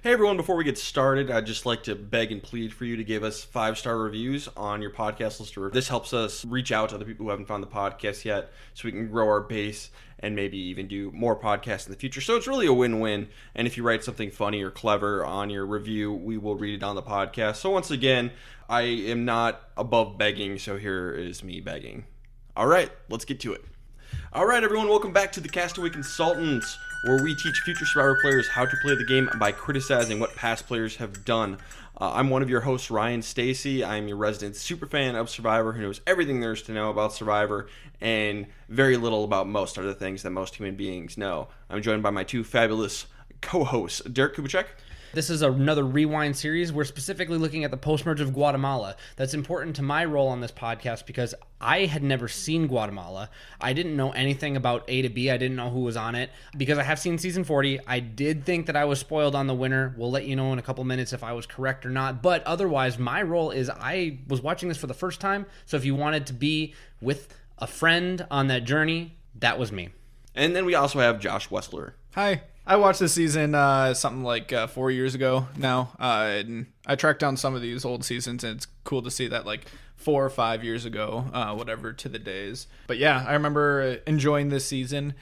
Hey everyone, before we get started, I'd just like to beg and plead for you to give us 5-star reviews on your podcast listener. This helps us reach out to other people who haven't found the podcast yet so we can grow our base and maybe even do more podcasts in the future. So it's really a win-win. And if you write something funny or clever on your review, we will read it on the podcast. So once again, I am not above begging, so here is me begging. All right, let's get to it. All right, everyone, welcome back to the Castaway Consultants, where we teach future Survivor players how to play the game by criticizing what past players have done. I'm one of your hosts, Ryan Stacy. I'm your resident superfan of Survivor who knows everything there is to know about Survivor and very little about most other things that most human beings know. I'm joined by my two fabulous co-hosts, Derek Kubicek. This is another Rewind series. We're specifically looking at the post-merge of Guatemala. That's important to my role on this podcast because I had never seen Guatemala. I didn't know anything about A to B. I didn't know who was on it. Because I have seen season 40, I did think that I was spoiled on the winner. We'll let you know in a couple minutes if I was correct or not. But otherwise, my role is I was watching this for the first time. So if you wanted to be with a friend on that journey, that was me. And then we also have Josh Wessler. Hi. I watched this season something like 4 years ago now, and I tracked down some of these old seasons, and it's cool to see that like 4 or 5 years ago, whatever to the days. But yeah, I remember enjoying this season.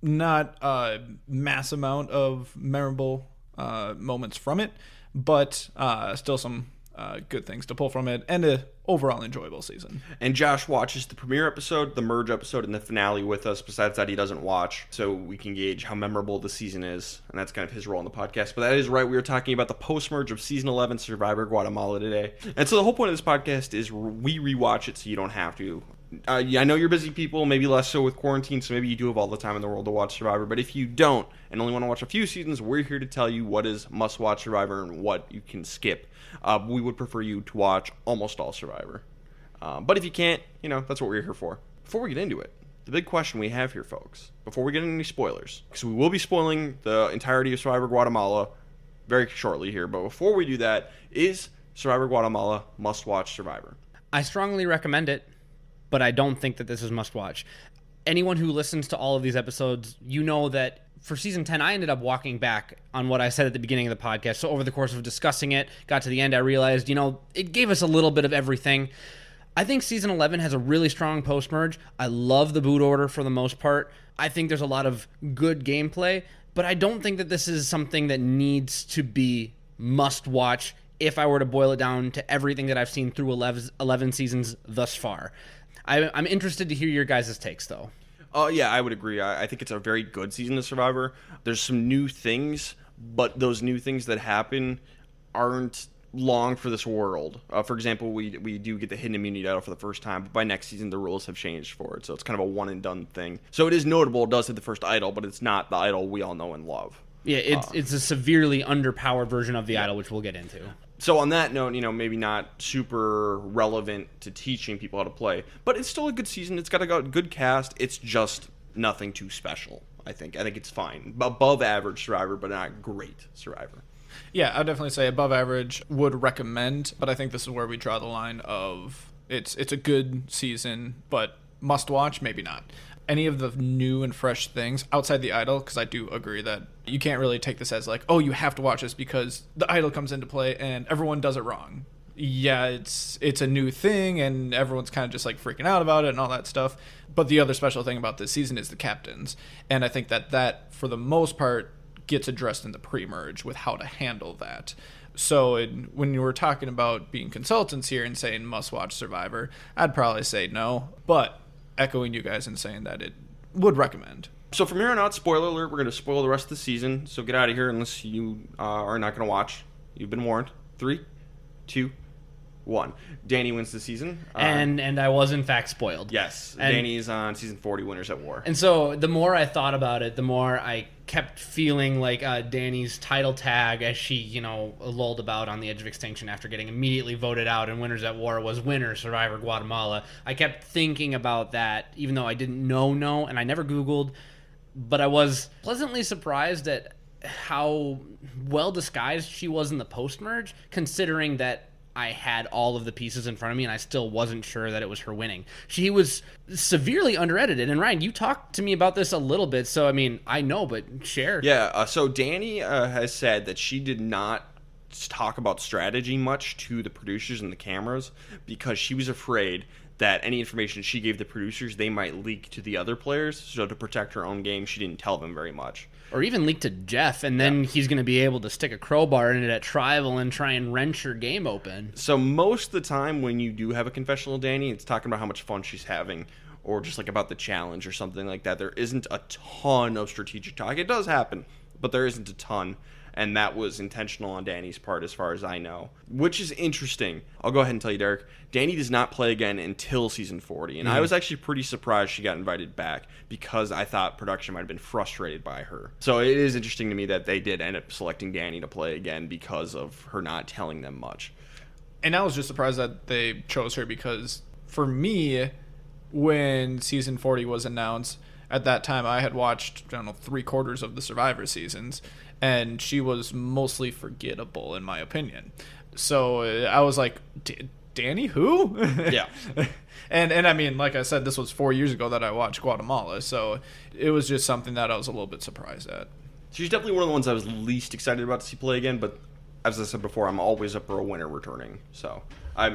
Not a mass amount of memorable moments from it, but still some good things to pull from it, and an overall enjoyable season. And Josh watches the premiere episode, the merge episode, and the finale with us. Besides that, he doesn't watch, so we can gauge how memorable the season is, and that's kind of his role in the podcast. But that is right, we were talking about the post-merge of Season 11 Survivor Guatemala today. And so the whole point of this podcast is we rewatch it so you don't have to. I know you're busy people, maybe less so with quarantine, so maybe you do have all the time in the world to watch Survivor. But if you don't and only want to watch a few seasons, we're here to tell you what is must-watch Survivor and what you can skip. We would prefer you to watch almost all Survivor. But if you can't, that's what we're here for. Before we get into it, the big question we have here, folks, before we get into any spoilers, because we will be spoiling the entirety of Survivor Guatemala very shortly here, but before we do that, is Survivor Guatemala must-watch Survivor? I strongly recommend it, but I don't think that this is must-watch. Anyone who listens to all of these episodes, you know that for Season 10, I ended up walking back on what I said at the beginning of the podcast. So over the course of discussing it, got to the end, I realized, it gave us a little bit of everything. I think Season 11 has a really strong post-merge. I love the boot order for the most part. I think there's a lot of good gameplay, but I don't think that this is something that needs to be must-watch if I were to boil it down to everything that I've seen through 11 seasons thus far. I'm interested to hear your guys' takes, though. Yeah, I would agree. I think it's a very good season of Survivor. There's some new things, but those new things that happen aren't long for this world. For example, we do get the hidden immunity idol for the first time, but by next season the rules have changed for it, so it's kind of a one and done thing. So it is notable, it does hit the first idol, but it's not the idol we all know and love. Yeah, it's a severely underpowered version of the idol, which we'll get into. So on that note, maybe not super relevant to teaching people how to play, but it's still a good season. It's got a good cast. It's just nothing too special, I think. I think it's fine. Above average Survivor, but not great Survivor. Yeah, I'd definitely say above average, would recommend, but I think this is where we draw the line of it's a good season, but must watch, maybe not. Any of the new and fresh things outside the idol, because I do agree that you can't really take this as like, oh, you have to watch this because the idol comes into play and everyone does it wrong. Yeah, it's a new thing and everyone's kind of just like freaking out about it and all that stuff. But the other special thing about this season is the captains. And I think that for the most part gets addressed in the pre-merge with how to handle that. So when you were talking about being consultants here and saying must watch Survivor, I'd probably say no, but echoing you guys and saying that it would recommend. So from here on out, spoiler alert, we're going to spoil the rest of the season. So get out of here unless you are not going to watch. You've been warned. 3, 2, 1. Danny wins the season. And I was in fact spoiled. Yes. Danny's on season 40, Winners at War. And so the more I thought about it, the more I kept feeling like Danny's title tag as she, lulled about on the edge of extinction after getting immediately voted out in Winners at War was winner, Survivor Guatemala. I kept thinking about that, even though I didn't know, and I never Googled, but I was pleasantly surprised at how well disguised she was in the post-merge, considering that I had all of the pieces in front of me and I still wasn't sure that it was her winning. She was severely under-edited. And Ryan, you talked to me about this a little bit, so I mean, I know, but share. Yeah, so Danny has said that she did not talk about strategy much to the producers and the cameras because she was afraid that any information she gave the producers, they might leak to the other players. So to protect her own game, she didn't tell them very much. Or even leak to Jeff, and then he's going to be able to stick a crowbar in it at Tribal and try and wrench her game open. So most of the time when you do have a confessional, Danny, it's talking about how much fun she's having or just like about the challenge or something like that. There isn't a ton of strategic talk. It does happen, but there isn't a ton. And that was intentional on Danny's part as far as I know, which is interesting. I'll go ahead and tell you, Derek, Danny does not play again until season 40. And I was actually pretty surprised she got invited back because I thought production might have been frustrated by her. So it is interesting to me that they did end up selecting Danny to play again because of her not telling them much. And I was just surprised that they chose her because for me, when season 40 was announced, at that time I had watched, 3/4 of the Survivor seasons, and she was mostly forgettable in my opinion. So I was like, Danny who? Yeah. and I mean, like I said, this was 4 years ago that I watched Guatemala, so it was just something that I was a little bit surprised at. She's definitely one of the ones I was least excited about to see play again, but as I said before, I'm always up for a winner returning. So I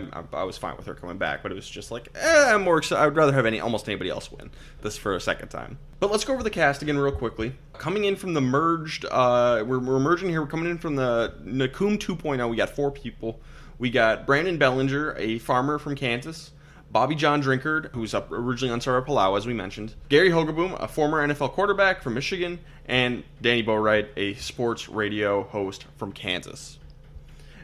was fine with her coming back, but it was just like, I'm more excited. I would rather have almost anybody else win this for a second time. But let's go over the cast again real quickly. Coming in from the merged, we're merging here. We're coming in from the Nakum 2.0. We got 4 people. We got Brandon Bellinger, a farmer from Kansas. Bobby John Drinkard, who's up originally on Survivor Palau, as we mentioned. Gary Hogaboom, a former NFL quarterback from Michigan. And Danny Boatwright, a sports radio host from Kansas.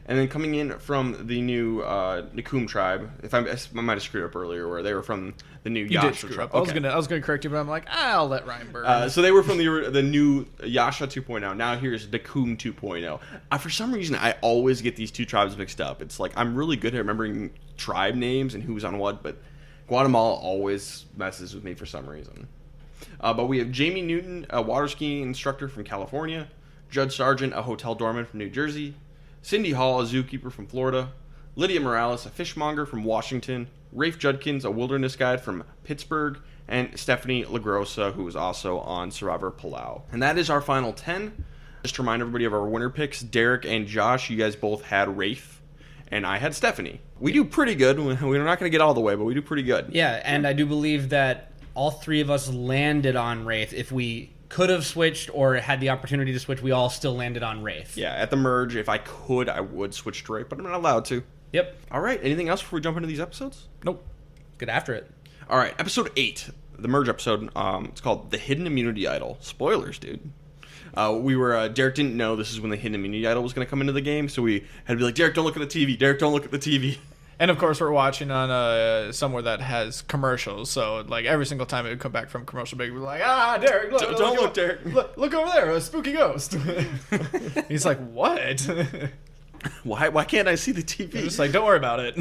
And then coming in from the new Nakum tribe, I might have screwed up earlier, where they were from the new Yasha tribe. Okay. I was gonna correct you, but I'm like, I'll let Ryan burn. So they were from the new Yasha 2.0. Now here's Nakum 2.0. For some reason, I always get these two tribes mixed up. It's like I'm really good at remembering tribe names and who's on what, but Guatemala always messes with me for some reason. But we have Jamie Newton, a water skiing instructor from California. Judd Sargent, a hotel doorman from New Jersey. Cindy Hall, a zookeeper from Florida. Lydia Morales, a fishmonger from Washington. Rafe Judkins, a wilderness guide from Pittsburgh. And Stephanie LaGrossa, who is also on Survivor Palau. And that is our final 10. Just to remind everybody of our winner picks, Derek and Josh, you guys both had Rafe. And I had Stephanie. We do pretty good. We're not going to get all the way, but we do pretty good. Yeah, and I do believe that all 3 of us landed on Rafe. If we could have switched or had the opportunity to switch, we all still landed on Rafe. Yeah, at the merge, if I could, I would switch to Rafe, but I'm not allowed to. Yep. All right, anything else before we jump into these episodes? Nope. Get after it. All right, episode 8, the merge episode. It's called The Hidden Immunity Idol. Spoilers, dude. Derek didn't know this is when the Hidden Immunity Idol was going to come into the game, so we had to be like, Derek, don't look at the TV. Derek, don't look at the TV. And of course, we're watching on somewhere that has commercials. So like every single time it would come back from commercial break, we'd be like, Derek, look, don't look, Derek. Look over there, a spooky ghost. He's like, what? Why can't I see the TV? I'm just like, don't worry about it.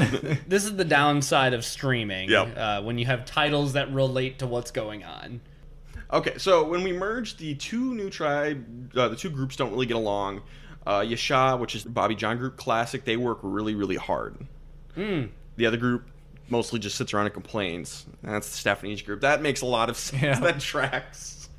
This is the downside of streaming. Yep. When you have titles that relate to what's going on. Okay, so when we merged the two new the two groups don't really get along. Yasha, which is Bobby John Group Classic, they work really, really hard. The other group mostly just sits around and complains. That's Stephanie's group. That makes a lot of sense. Yeah. That tracks.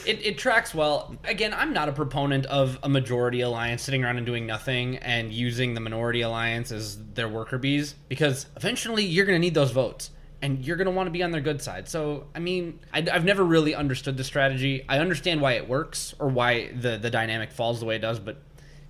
It tracks well. Again, I'm not a proponent of a majority alliance sitting around and doing nothing and using the minority alliance as their worker bees, because eventually you're going to need those votes and you're going to want to be on their good side. So, I mean, I've never really understood the strategy. I understand why it works or why the dynamic falls the way it does, but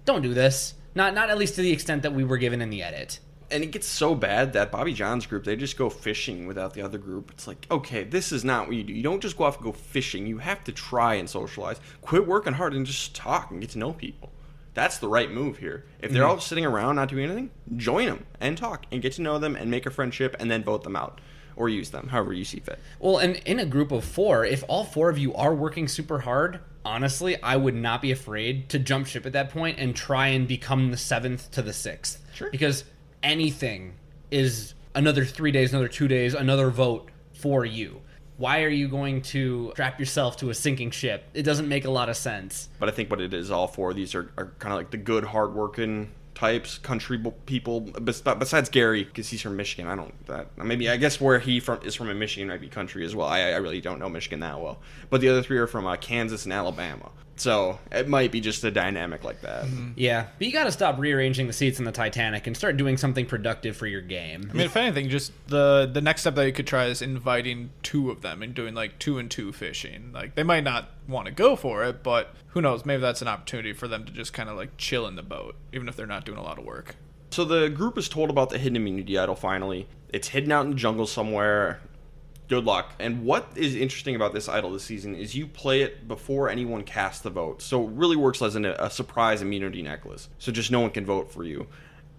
don't do this. Not at least to the extent that we were given in the edit. And it gets so bad that Bobby John's group, they just go fishing without the other group. It's like, okay, this is not what you do. You don't just go off and go fishing. You have to try and socialize. Quit working hard and just talk and get to know people. That's the right move here. If they're all sitting around not doing anything, join them and talk and get to know them and make a friendship and then vote them out. Or use them, however you see fit. Well, and in a group of 4, if all 4 of you are working super hard, honestly, I would not be afraid to jump ship at that point and try and become the 7th to the 6th. Sure. Because anything is another 3 days, another 2 days, another vote for you. Why are you going to strap yourself to a sinking ship? It doesn't make a lot of sense. But I think what it is, all 4 of these are kind of like the good, hard-working types, country people, besides Gary, because he's from Michigan. I guess where he is from in Michigan might be country as well. I really don't know Michigan that well. But the other three are from Kansas and Alabama. So it might be just a dynamic like that. Mm-hmm. Yeah, but you got to stop rearranging the seats in the Titanic and start doing something productive for your game. I mean, if anything, just the next step that you could try is inviting two of them and doing like 2-and-2 fishing. Like, they might not want to go for it, but who knows? Maybe that's an opportunity for them to just kind of like chill in the boat, even if they're not doing a lot of work. So the group is told about the hidden immunity idol finally. It's hidden out in the jungle somewhere. Good luck. And what is interesting about this idol this season is you play it before anyone casts the vote. So it really works as a surprise immunity necklace. So just no one can vote for you.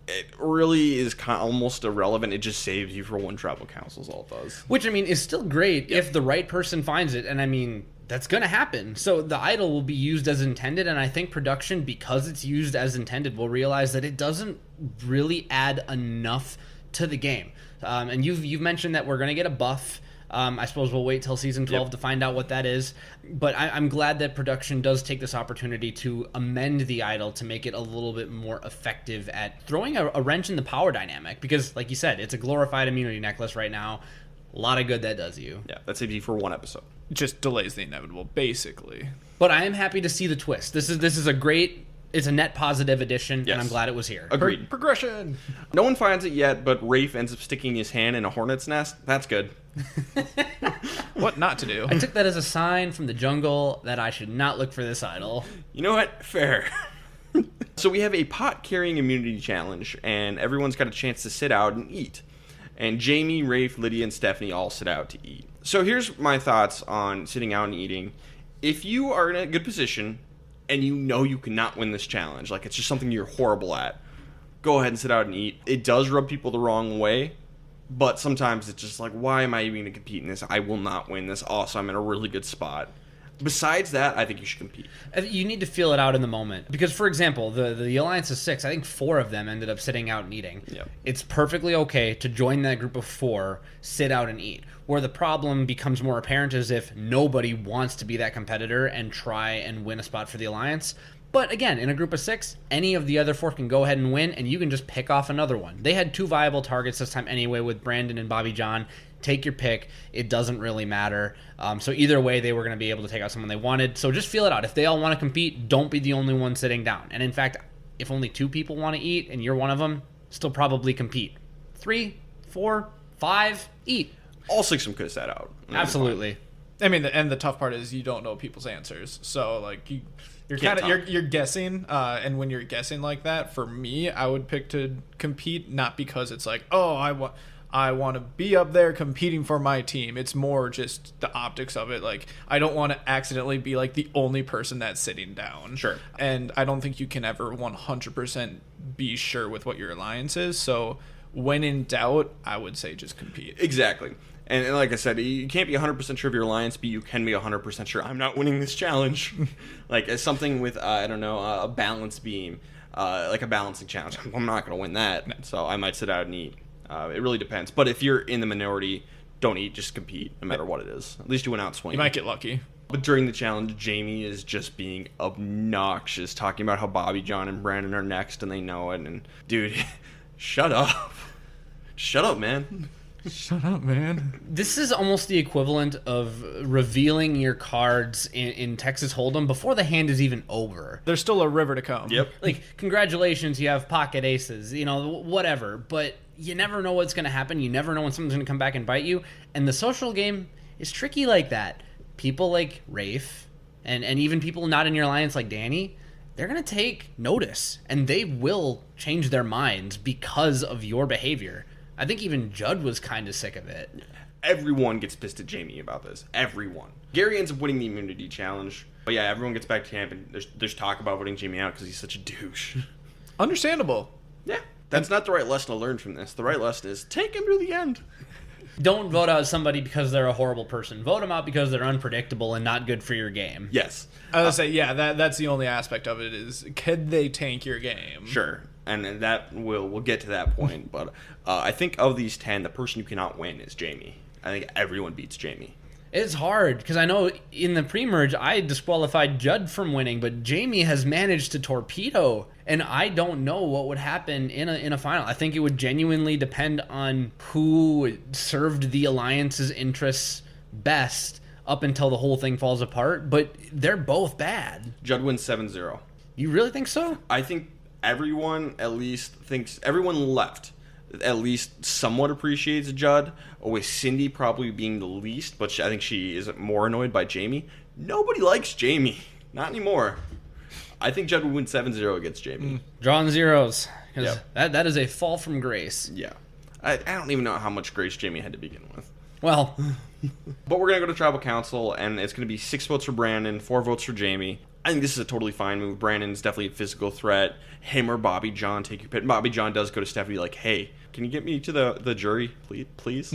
It really is almost irrelevant. It just saves you for one tribal council is all it does. Which, I mean, is still great if the right person finds it. And, I mean, that's going to happen. So the idol will be used as intended. And I think production, because it's used as intended, will realize that it doesn't really add enough to the game. And you've mentioned that we're going to get a buff. I suppose we'll wait till season 12 to find out what that is. But I'm glad that production does take this opportunity to amend the idol to make it a little bit more effective at throwing a wrench in the power dynamic. Because, like you said, it's a glorified immunity necklace right now. A lot of good that does you. Yeah, that's saves you for one episode. Just delays the inevitable, basically. But I am happy to see the twist. This is a great... It's a net positive addition, and I'm glad it was here. Agreed. Progression! No one finds it yet, but Rafe ends up sticking his hand in a hornet's nest. That's good. What not to do? I took that as a sign from the jungle that I should not look for this idol. You know what? Fair. So we have a pot-carrying immunity challenge, and everyone's got a chance to sit out and eat. And Jamie, Rafe, Lydia, and Stephanie all sit out to eat. So here's my thoughts on sitting out and eating. If you are in a good position... and you know you cannot win this challenge, like it's just something you're horrible at, go ahead and sit out and eat. It does rub people the wrong way, but sometimes it's just like, why am I even going to compete in this? I will not win this. Also, I'm in a really good spot. Besides that, I think you should compete. You need to feel it out in the moment. Because, for example, the Alliance of 6, I think 4 of them ended up sitting out and eating. Yep. It's perfectly okay to join that group of 4, sit out and eat. Where the problem becomes more apparent is if nobody wants to be that competitor and try and win a spot for the Alliance. But again, in a group of 6, any of the other 4 can go ahead and win, and you can just pick off another one. They had 2 viable targets this time anyway with Brandon and Bobby John. Take your pick. It doesn't really matter. So either way, they were going to be able to take out someone they wanted. So just feel it out. If they all want to compete, don't be the only one sitting down. And in fact, if only 2 people want to eat and you're one of them, still probably compete. 3, 4, 5, eat. All 6 of them could have sat out. Absolutely. I mean, and the tough part is you don't know people's answers. So, like, you're kind of you're guessing, and when you're guessing like that, for me, I would pick to compete, not because it's like, oh, I want to be up there competing for my team. It's more just the optics of it. Like, I don't want to accidentally be like the only person that's sitting down. Sure. And I don't think you can ever 100% be sure with what your alliance is. So when in doubt, I would say just compete. Exactly. And like I said, you can't be 100% sure of your alliance, but you can be 100% sure I'm not winning this challenge. Like, as something with, a balance beam, like a balancing challenge. I'm not going to win that, so I might sit out and eat. It really depends. But if you're in the minority, don't eat, just compete, no matter what it is. At least you went out swinging. You might get lucky. But during the challenge, Jamie is just being obnoxious, talking about how Bobby, John, and Brandon are next, and they know it. And, dude, shut up. Shut up, man. Shut up, man. This is almost the equivalent of revealing your cards in Texas Hold'em before the hand is even over. There's still a river to come. Yep. Like, congratulations, you have pocket aces, whatever. But you never know what's going to happen. You never know when someone's going to come back and bite you. And the social game is tricky like that. People like Rafe, and even people not in your alliance like Danny, they're going to take notice. And they will change their minds because of your behavior. I think even Judd was kind of sick of it. Everyone gets pissed at Jamie about this. Everyone. Gary ends up winning the immunity challenge. But yeah, everyone gets back to camp, and there's talk about voting Jamie out because he's such a douche. Understandable. Yeah. That's not the right lesson to learn from this. The right lesson is take him to the end. Don't vote out somebody because they're a horrible person. Vote them out because they're unpredictable and not good for your game. Yes. I was going to say, yeah, that's the only aspect of it is, could they tank your game? Sure. And that we'll get to that point. But I think of these 10, the person you cannot win is Jamie. I think everyone beats Jamie. It's hard because I know in the pre-merge I disqualified Judd from winning, but Jamie has managed to torpedo, and I don't know what would happen in a final. I think it would genuinely depend on who served the alliance's interests best up until the whole thing falls apart, but they're both bad. Judd wins 7-0. You really think so? I think everyone left at least somewhat appreciates Judd, with Cindy probably being the least, but I think she is more annoyed by Jamie. Nobody likes Jamie. Not anymore. I think Judd would win 7-0 against Jamie. Drawing zeros. Yep. That is a fall from grace. Yeah. I don't even know how much grace Jamie had to begin with. Well, but we're going to go to Tribal Council, and it's going to be 6 votes for Brandon, 4 votes for Jamie. I think this is a totally fine move. Brandon's definitely a physical threat. Him or Bobby John, take your pick. Bobby John does go to Stephanie like, hey, can you get me to the jury, please?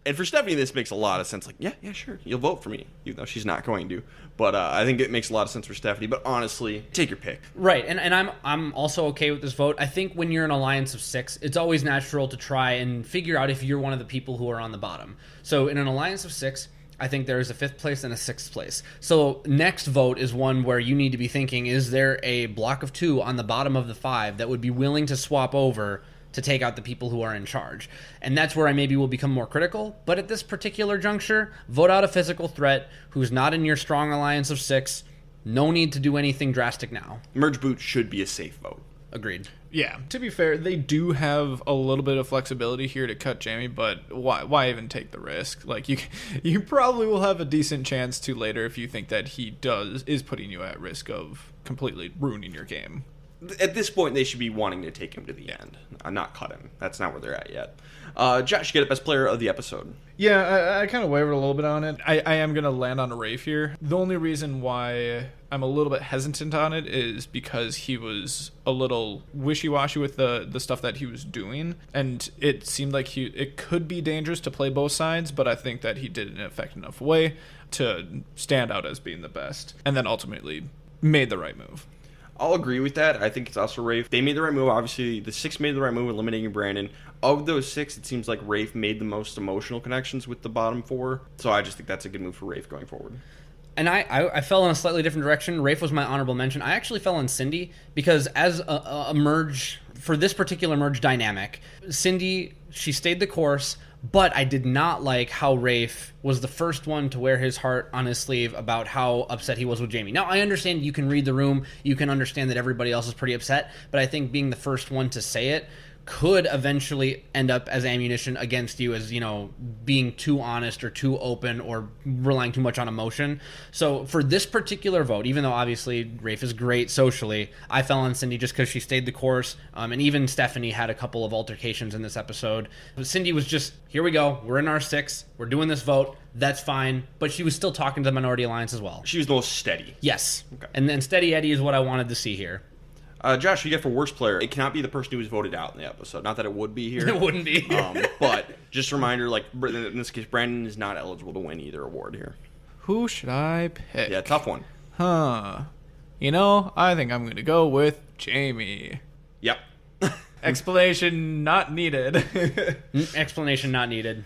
And for Stephanie, this makes a lot of sense. Like, yeah, sure. You'll vote for me, even though she's not going to. But I think it makes a lot of sense for Stephanie. But honestly, take your pick. Right, and I'm also okay with this vote. I think when you're an alliance of 6, it's always natural to try and figure out if you're one of the people who are on the bottom. So in an alliance of 6, I think there is a 5th place and a 6th place. So next vote is one where you need to be thinking, is there a block of 2 on the bottom of the 5 that would be willing to swap over to take out the people who are in charge? And that's where I maybe will become more critical. But at this particular juncture, vote out a physical threat who's not in your strong alliance of 6. No need to do anything drastic now. Merge boot should be a safe vote. Agreed. Yeah, to be fair, they do have a little bit of flexibility here to cut Jamie, but why even take the risk? Like, you probably will have a decent chance to later if you think that he is putting you at risk of completely ruining your game. At this point, they should be wanting to take him to the end, not cut him. That's not where they're at yet. Josh, you get it, best player of the episode. Yeah, I kind of wavered a little bit on it. I am going to land on Rafe here. The only reason why I'm a little bit hesitant on it is because he was a little wishy-washy with the stuff that he was doing, and it seemed like it could be dangerous to play both sides, but I think that he did it in an effective enough way to stand out as being the best, and then ultimately made the right move. I'll agree with that. I think it's also Rafe. They made the right move. Obviously, the 6 made the right move, eliminating Brandon. Of those 6, it seems like Rafe made the most emotional connections with the bottom 4. So I just think that's a good move for Rafe going forward. And I fell in a slightly different direction. Rafe was my honorable mention. I actually fell on Cindy because as a merge, for this particular merge dynamic, Cindy, she stayed the course, but I did not like how Rafe was the first one to wear his heart on his sleeve about how upset he was with Jamie. Now, I understand you can read the room, you can understand that everybody else is pretty upset, but I think being the first one to say it could eventually end up as ammunition against you as, being too honest or too open or relying too much on emotion. So for this particular vote, even though obviously Rafe is great socially, I fell on Cindy just because she stayed the course. And even Stephanie had a couple of altercations in this episode. But Cindy was just, here we go. We're in our 6. We're doing this vote. That's fine. But she was still talking to the Minority Alliance as well. She was the most steady. Yes. Okay. And then Steady Eddie is what I wanted to see here. Josh, you get for worst player. It cannot be the person who was voted out in the episode. Not that it would be here. It wouldn't be. But just a reminder, in this case, Brandon is not eligible to win either award here. Who should I pick? Yeah, tough one. I think I'm going to go with Jamie. Yep. Explanation not needed. Explanation not needed.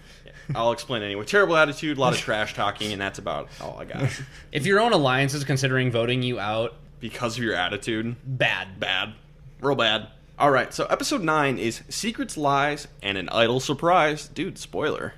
I'll explain anyway. Terrible attitude, a lot of trash talking, and that's about all I got. If your own alliance is considering voting you out, because of your attitude. Bad. Real bad. All right, so episode 9 is Secrets, Lies, and an Idol Surprise. Dude, spoiler.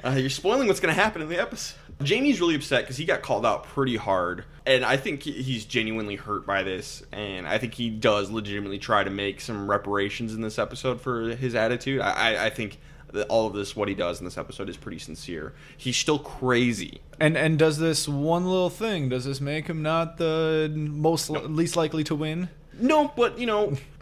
You're spoiling what's going to happen in the episode. Jamie's really upset because he got called out pretty hard, and I think he's genuinely hurt by this, and I think he does legitimately try to make some reparations in this episode for his attitude. I think all of this, what he does in this episode, is pretty sincere. He's still crazy. And does this one little thing, does this make him not the least likely to win? No, but,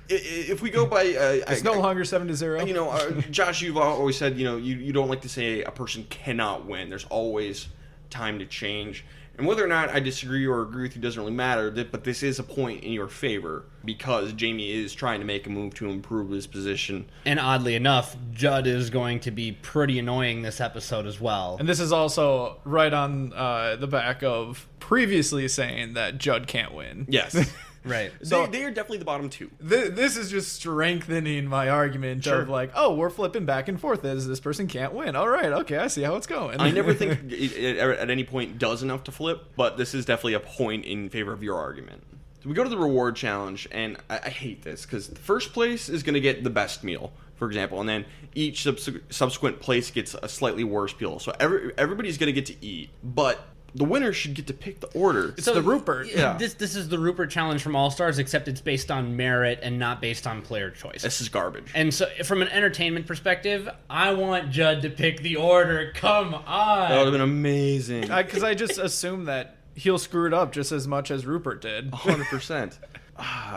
if we go by... it's no longer 7-0. Josh, you've always said, you don't like to say a person cannot win. There's always time to change. And whether or not I disagree or agree with you doesn't really matter, but this is a point in your favor because Jamie is trying to make a move to improve his position. And oddly enough, Judd is going to be pretty annoying this episode as well. And this is also right on the back of previously saying that Judd can't win. Yes. Right. So they are definitely the bottom two. This is just strengthening my argument of like, oh, we're flipping back and forth as this person can't win. All right, okay, I see how it's going. I never think it at any point does enough to flip, but this is definitely a point in favor of your argument. So we go to the reward challenge, and I hate this because the first place is going to get the best meal, for example, and then each subsequent place gets a slightly worse meal. So everybody's going to get to eat, but the winner should get to pick the order. It's the Rupert. Yeah. This is the Rupert challenge from All Stars, except it's based on merit and not based on player choice. This is garbage. And so, from an entertainment perspective, I want Judd to pick the order. Come on. That would have been amazing. Because I just assume that he'll screw it up just as much as Rupert did. 100%.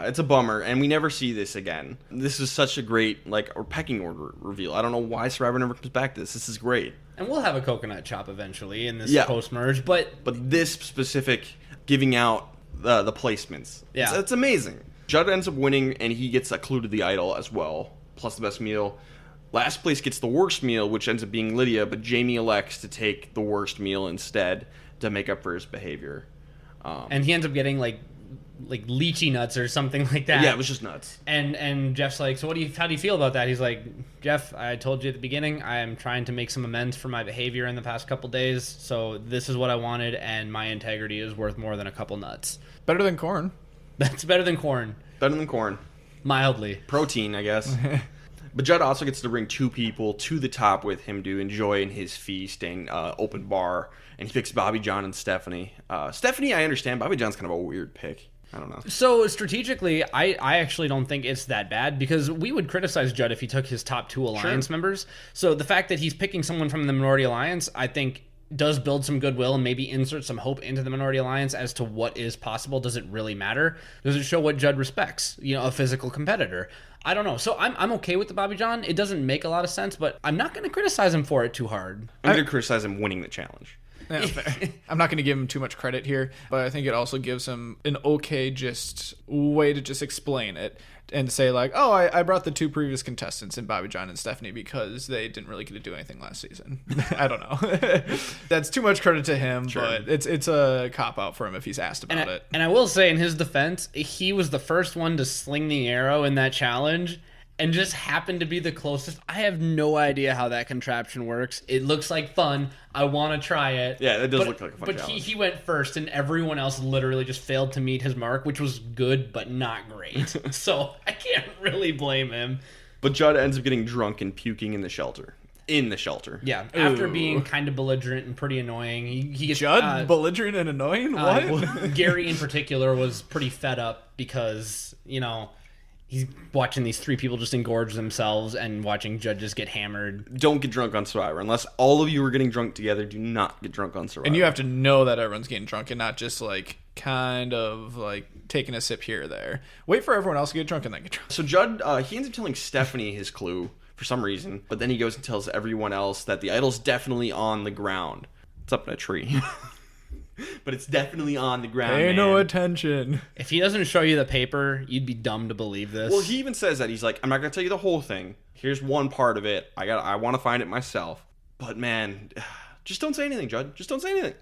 It's a bummer, and we never see this again. This is such a great pecking order reveal. I don't know why Survivor never comes back to this. This is great. And we'll have a coconut chop eventually in this post-merge, but this specific giving out the placements, yeah, it's amazing. Judd ends up winning, and he gets a clue to the idol as well, plus the best meal. Last place gets the worst meal, which ends up being Lydia, but Jamie elects to take the worst meal instead to make up for his behavior. And he ends up getting like lychee nuts or something like that. Yeah, it was just nuts. And Jeff's like, so how do you feel about that? He's like, Jeff, I told you at the beginning, I am trying to make some amends for my behavior in the past couple days. So this is what I wanted, and my integrity is worth more than a couple nuts. Better than corn. That's better than corn. Better than corn. Mildly. Protein, I guess. But Judd also gets to bring two people to the top with him to enjoy in his feast and open bar. And he picks Bobby John and Stephanie. Stephanie, I understand. Bobby John's kind of a weird pick. I don't know. So strategically, I actually don't think it's that bad because we would criticize Judd if he took his top two alliance members. So the fact that he's picking someone from the minority alliance, I think, does build some goodwill and maybe insert some hope into the minority alliance as to what is possible. Does it really matter? Does it show what Judd respects? A physical competitor. I don't know. So I'm okay with the Bobby John. It doesn't make a lot of sense, but I'm not going to criticize him for it too hard. I'm going to criticize him winning the challenge. Yeah, fair. I'm not going to give him too much credit here, but I think it also gives him an okay just way to just explain it and say like, oh, I brought the two previous contestants in Bobby John and Stephanie because they didn't really get to do anything last season. I don't know. That's too much credit to him, but it's a cop-out for him if he's asked about it. And I will say in his defense, he was the first one to sling the arrow in that challenge and just happened to be the closest. I have no idea how that contraption works. It looks like fun. I want to try it. Yeah, it does look like a fun challenge. But he went first, and everyone else literally just failed to meet his mark, which was good, but not great. So I can't really blame him. But Judd ends up getting drunk and puking in the shelter. Yeah, after being kind of belligerent and pretty annoying. He gets Judd belligerent and annoying? What? Well, Gary in particular was pretty fed up because, he's watching these three people just engorge themselves and watching judges get hammered. Don't get drunk on Survivor. Unless all of you are getting drunk together, do not get drunk on Survivor. And you have to know that everyone's getting drunk and not just kind of taking a sip here or there. Wait for everyone else to get drunk and then get drunk. So Judd, he ends up telling Stephanie his clue for some reason, but then he goes and tells everyone else that the idol's definitely on the ground. It's up in a tree. But it's definitely on the ground. Pay no attention. If he doesn't show you the paper, you'd be dumb to believe this. Well, he even says that. He's like, I'm not going to tell you the whole thing. Here's one part of it. I want to find it myself. But man, just don't say anything, Judd. Just don't say anything.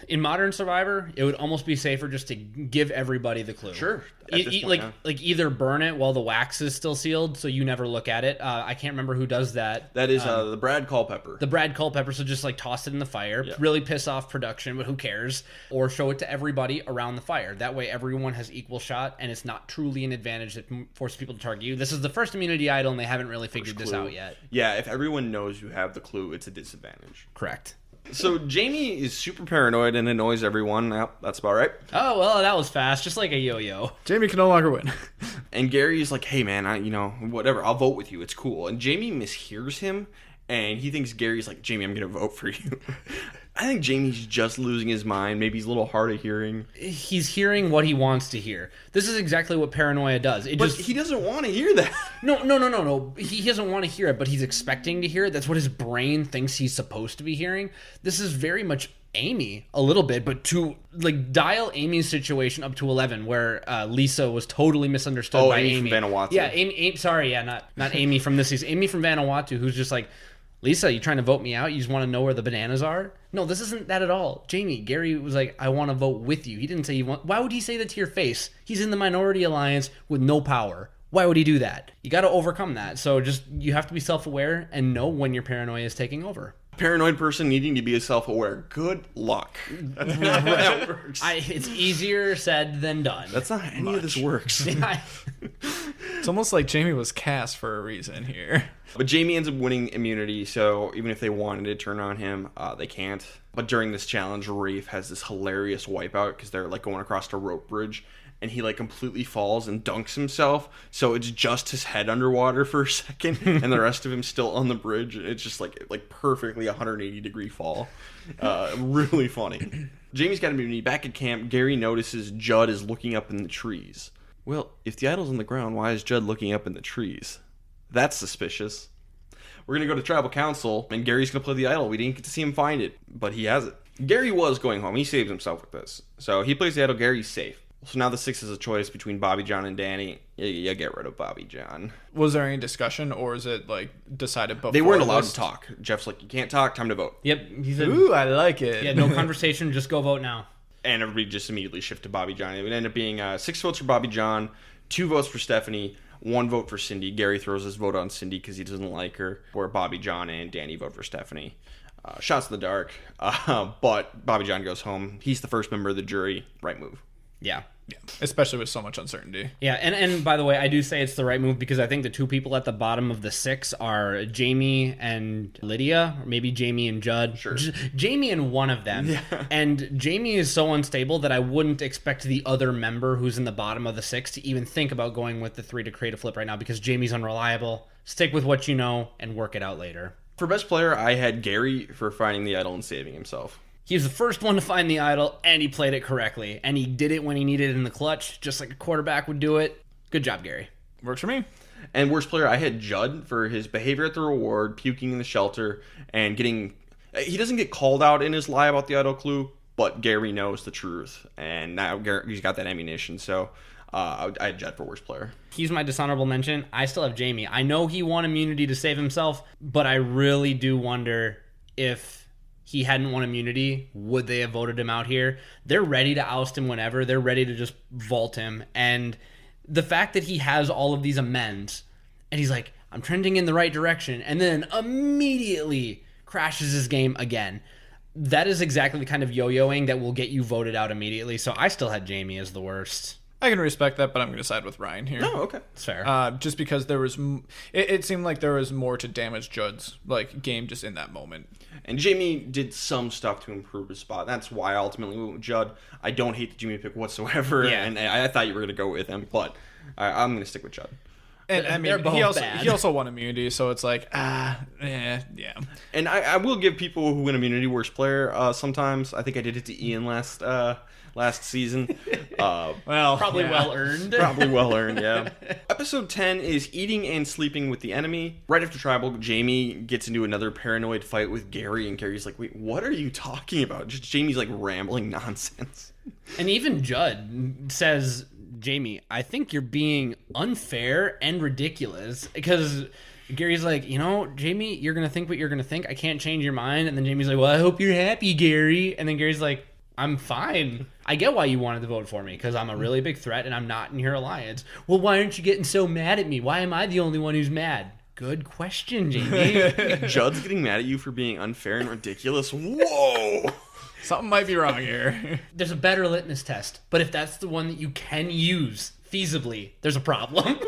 In modern Survivor, it would almost be safer just to give everybody the clue. Sure. Either burn it while the wax is still sealed, so you never look at it. I can't remember who does that. That is the Brad Culpepper. The Brad Culpepper. So just toss it in the fire. Yep. Really piss off production, but who cares? Or show it to everybody around the fire. That way, everyone has equal shot, and it's not truly an advantage that forces people to target you. This is the first immunity idol, and they haven't really figured this out yet. Yeah, if everyone knows you have the clue, it's a disadvantage. Correct. So Jamie is super paranoid and annoys everyone. Yep, that's about right. Oh, well, that was fast. Just like a yo-yo. Jamie can no longer win. And Gary's like, hey, man, whatever. I'll vote with you. It's cool. And Jamie mishears him, and he thinks Gary's like, Jamie, I'm going to vote for you. I think Jamie's just losing his mind. Maybe he's a little hard of hearing. He's hearing what he wants to hear. This is exactly what paranoia does. He doesn't want to hear that. No. He doesn't want to hear it, but he's expecting to hear it. That's what his brain thinks he's supposed to be hearing. This is very much Amy a little bit, but to dial Amy's situation up to 11, where Lisa was totally misunderstood by Amy. From Vanuatu. Yeah, Amy. Sorry, yeah, not Amy from this season. Amy from Vanuatu, who's just like, Lisa, you trying to vote me out? You just want to know where the bananas are? No, this isn't that at all. Jamie, Gary was like, I want to vote with you. He didn't say you want. Why would he say that to your face? He's in the minority alliance with no power. Why would he do that? You got to overcome that. So you have to be self-aware and know when your paranoia is taking over. Paranoid person needing to be self-aware. Good luck. That's not how that works. It's easier said than done. That's not how any of this works. It's almost like Jamie was cast for a reason here. But Jamie ends up winning immunity, so even if they wanted to turn on him, they can't. But during this challenge, Rafe has this hilarious wipeout because they're like going across a rope bridge, and he like completely falls and dunks himself, so it's just his head underwater for a second, and the rest of him still on the bridge. It's just like perfectly 180-degree fall. Really funny. Jamie's got immunity. Back at camp, Gary notices Judd is looking up in the trees. Well, if the idol's on the ground, why is Judd looking up in the trees? That's suspicious. We're going to go to tribal council, and Gary's going to play the idol. We didn't get to see him find it, but he has it. Gary was going home. He saves himself with this. So he plays the idol. Gary's safe. So now the six is a choice between Bobby John and Danny. You get rid of Bobby John. Was there any discussion, or is it like decided before? They weren't allowed to talk. Jeff's like, you can't talk. Time to vote. Yep. He said, ooh, I like it. Yeah, no conversation. Just go vote now. And everybody just immediately shifted to Bobby John. It would end up being 6 votes for Bobby John, 2 votes for Stephanie, 1 vote for Cindy. Gary throws his vote on Cindy because he doesn't like her. Where Bobby John and Danny vote for Stephanie. Shots in the dark. But Bobby John goes home. He's the first member of the jury. Right move. Yeah. Yeah, especially with so much uncertainty. Yeah, and by the way, I do say it's the right move because I think the 2 people at the bottom of the 6 are Jamie and Lydia, or maybe Jamie and Judd. Sure. Jamie and one of them. Yeah. And Jamie is so unstable that I wouldn't expect the other member who's in the bottom of the 6 to even think about going with the 3 to create a flip right now because Jamie's unreliable. Stick with what you know and work it out later. For best player, I had Gary for finding the idol and saving himself. He was the first one to find the idol, and he played it correctly. And he did it when he needed it in the clutch, just like a quarterback would do it. Good job, Gary. Works for me. And worst player, I had Judd for his behavior at the reward, puking in the shelter, and getting... He doesn't get called out in his lie about the idol clue, but Gary knows the truth. And now he's got that ammunition, so I had Judd for worst player. He's my dishonorable mention. I still have Jamie. I know he won immunity to save himself, but I really do wonder if he hadn't won immunity, would they have voted him out here? They're ready to oust him whenever. They're ready to just vault him. And the fact that he has all of these amends, and he's like, I'm trending in the right direction, and then immediately crashes his game again. That is exactly the kind of yo-yoing that will get you voted out immediately. So I still had Jamie as the worst. I can respect that, but I'm going to side with Ryan here. Oh, okay. It's fair. Just because there was... It seemed like there was more to damage Judd's game just in that moment. And Jamie did some stuff to improve his spot. That's why I ultimately went with Judd. I don't hate the Jamie pick whatsoever, yeah. And I thought you were going to go with him, but I'm going to stick with Judd. And I mean, he also won immunity, so it's like, yeah. And I will give people who win immunity worst player sometimes. I think I did it to Ian last season. Probably well earned. Probably well earned, yeah. Episode 10 is Eating and Sleeping with the Enemy. Right after Tribal, Jamie gets into another paranoid fight with Gary, and Gary's like, wait, what are you talking about? Just Jamie's like rambling nonsense. And even Judd says, Jamie, I think you're being unfair and ridiculous because Gary's like, Jamie, you're going to think what you're going to think. I can't change your mind. And then Jamie's like, well, I hope you're happy, Gary. And then Gary's like, I'm fine. I get why you wanted to vote for me because I'm a really big threat and I'm not in your alliance. Well, why aren't you getting so mad at me? Why am I the only one who's mad? Good question, Jamie. Judd's getting mad at you for being unfair and ridiculous. Whoa! Something might be wrong here. There's a better litmus test, but if that's the one that you can use feasibly, there's a problem.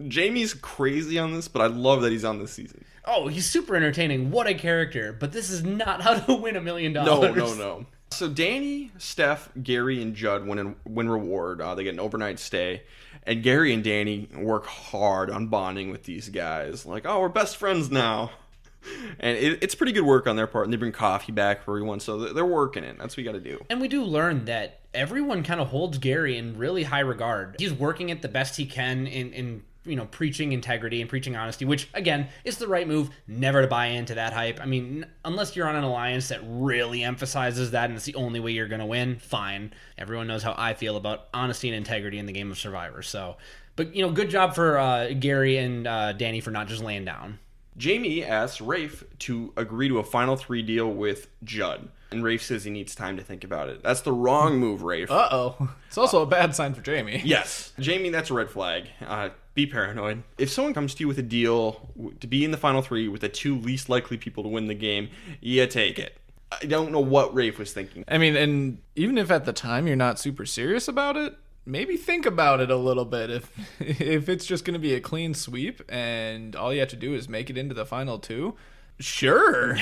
Jamie's crazy on this, but I love that he's on this season. Oh, he's super entertaining. What a character. But this is not how to win $1 million. No. So Danny, Steph, Gary, and Judd win reward. They get an overnight stay. And Gary and Danny work hard on bonding with these guys. Like, oh, we're best friends now. And it's pretty good work on their part. And they bring coffee back for everyone. So they're working it. That's what you got to do. And we do learn that everyone kind of holds Gary in really high regard. He's working it the best he can in preaching integrity and preaching honesty, which, again, is the right move. Never to buy into that hype. I mean, unless you're on an alliance that really emphasizes that and it's the only way you're going to win, fine. Everyone knows how I feel about honesty and integrity in the game of Survivor. So, but, good job for Gary and Danny for not just laying down. Jamie asks Rafe to agree to a final 3 deal with Judd. And Rafe says he needs time to think about it. That's the wrong move, Rafe. Uh-oh. It's also a bad sign for Jamie. Yes. Jamie, that's a red flag. Be paranoid. If someone comes to you with a deal to be in the final 3 with the 2 least likely people to win the game, you take it. I don't know what Rafe was thinking. I mean, and even if at the time you're not super serious about it, maybe think about it a little bit. If it's just going to be a clean sweep and all you have to do is make it into the final 2, sure.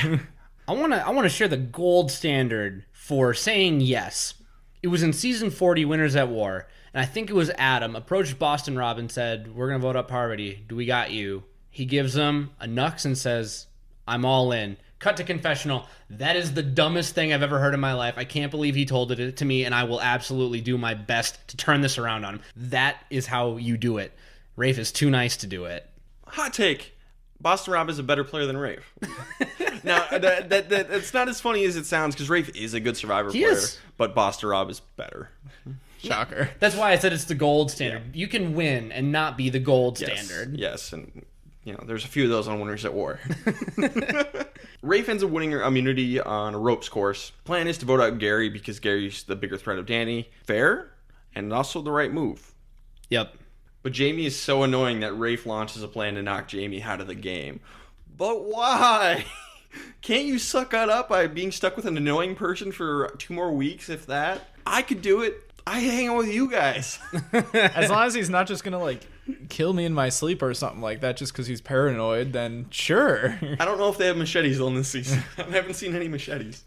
I want to share the gold standard for saying yes. It was in season 40, Winners at War, and I think it was Adam approached Boston Rob and said, "We're going to vote up Parvati. Do we got you?" He gives him a nux and says, "I'm all in." Cut to confessional. That is the dumbest thing I've ever heard in my life. I can't believe he told it to me, and I will absolutely do my best to turn this around on him. That is how you do it. Rafe is too nice to do it. Hot take. Boston Rob is a better player than Rafe. Now, it's not as funny as it sounds, because Rafe is a good Survivor player, but Boston Rob is better. Shocker. That's why I said it's the gold standard. Yeah. You can win and not be the gold standard. Yes, and there's a few of those on Winners at War. Rafe ends up winning immunity on a ropes course. Plan is to vote out Gary because Gary's the bigger threat of Danny. Fair, and also the right move. Yep. But Jamie is so annoying that Rafe launches a plan to knock Jamie out of the game. But why? Can't you suck that up by being stuck with an annoying person for 2 more weeks, if that? I could do it. I hang out with you guys. As long as he's not just gonna kill me in my sleep or something like that just because he's paranoid, then sure. I don't know if they have machetes on this season. I haven't seen any machetes.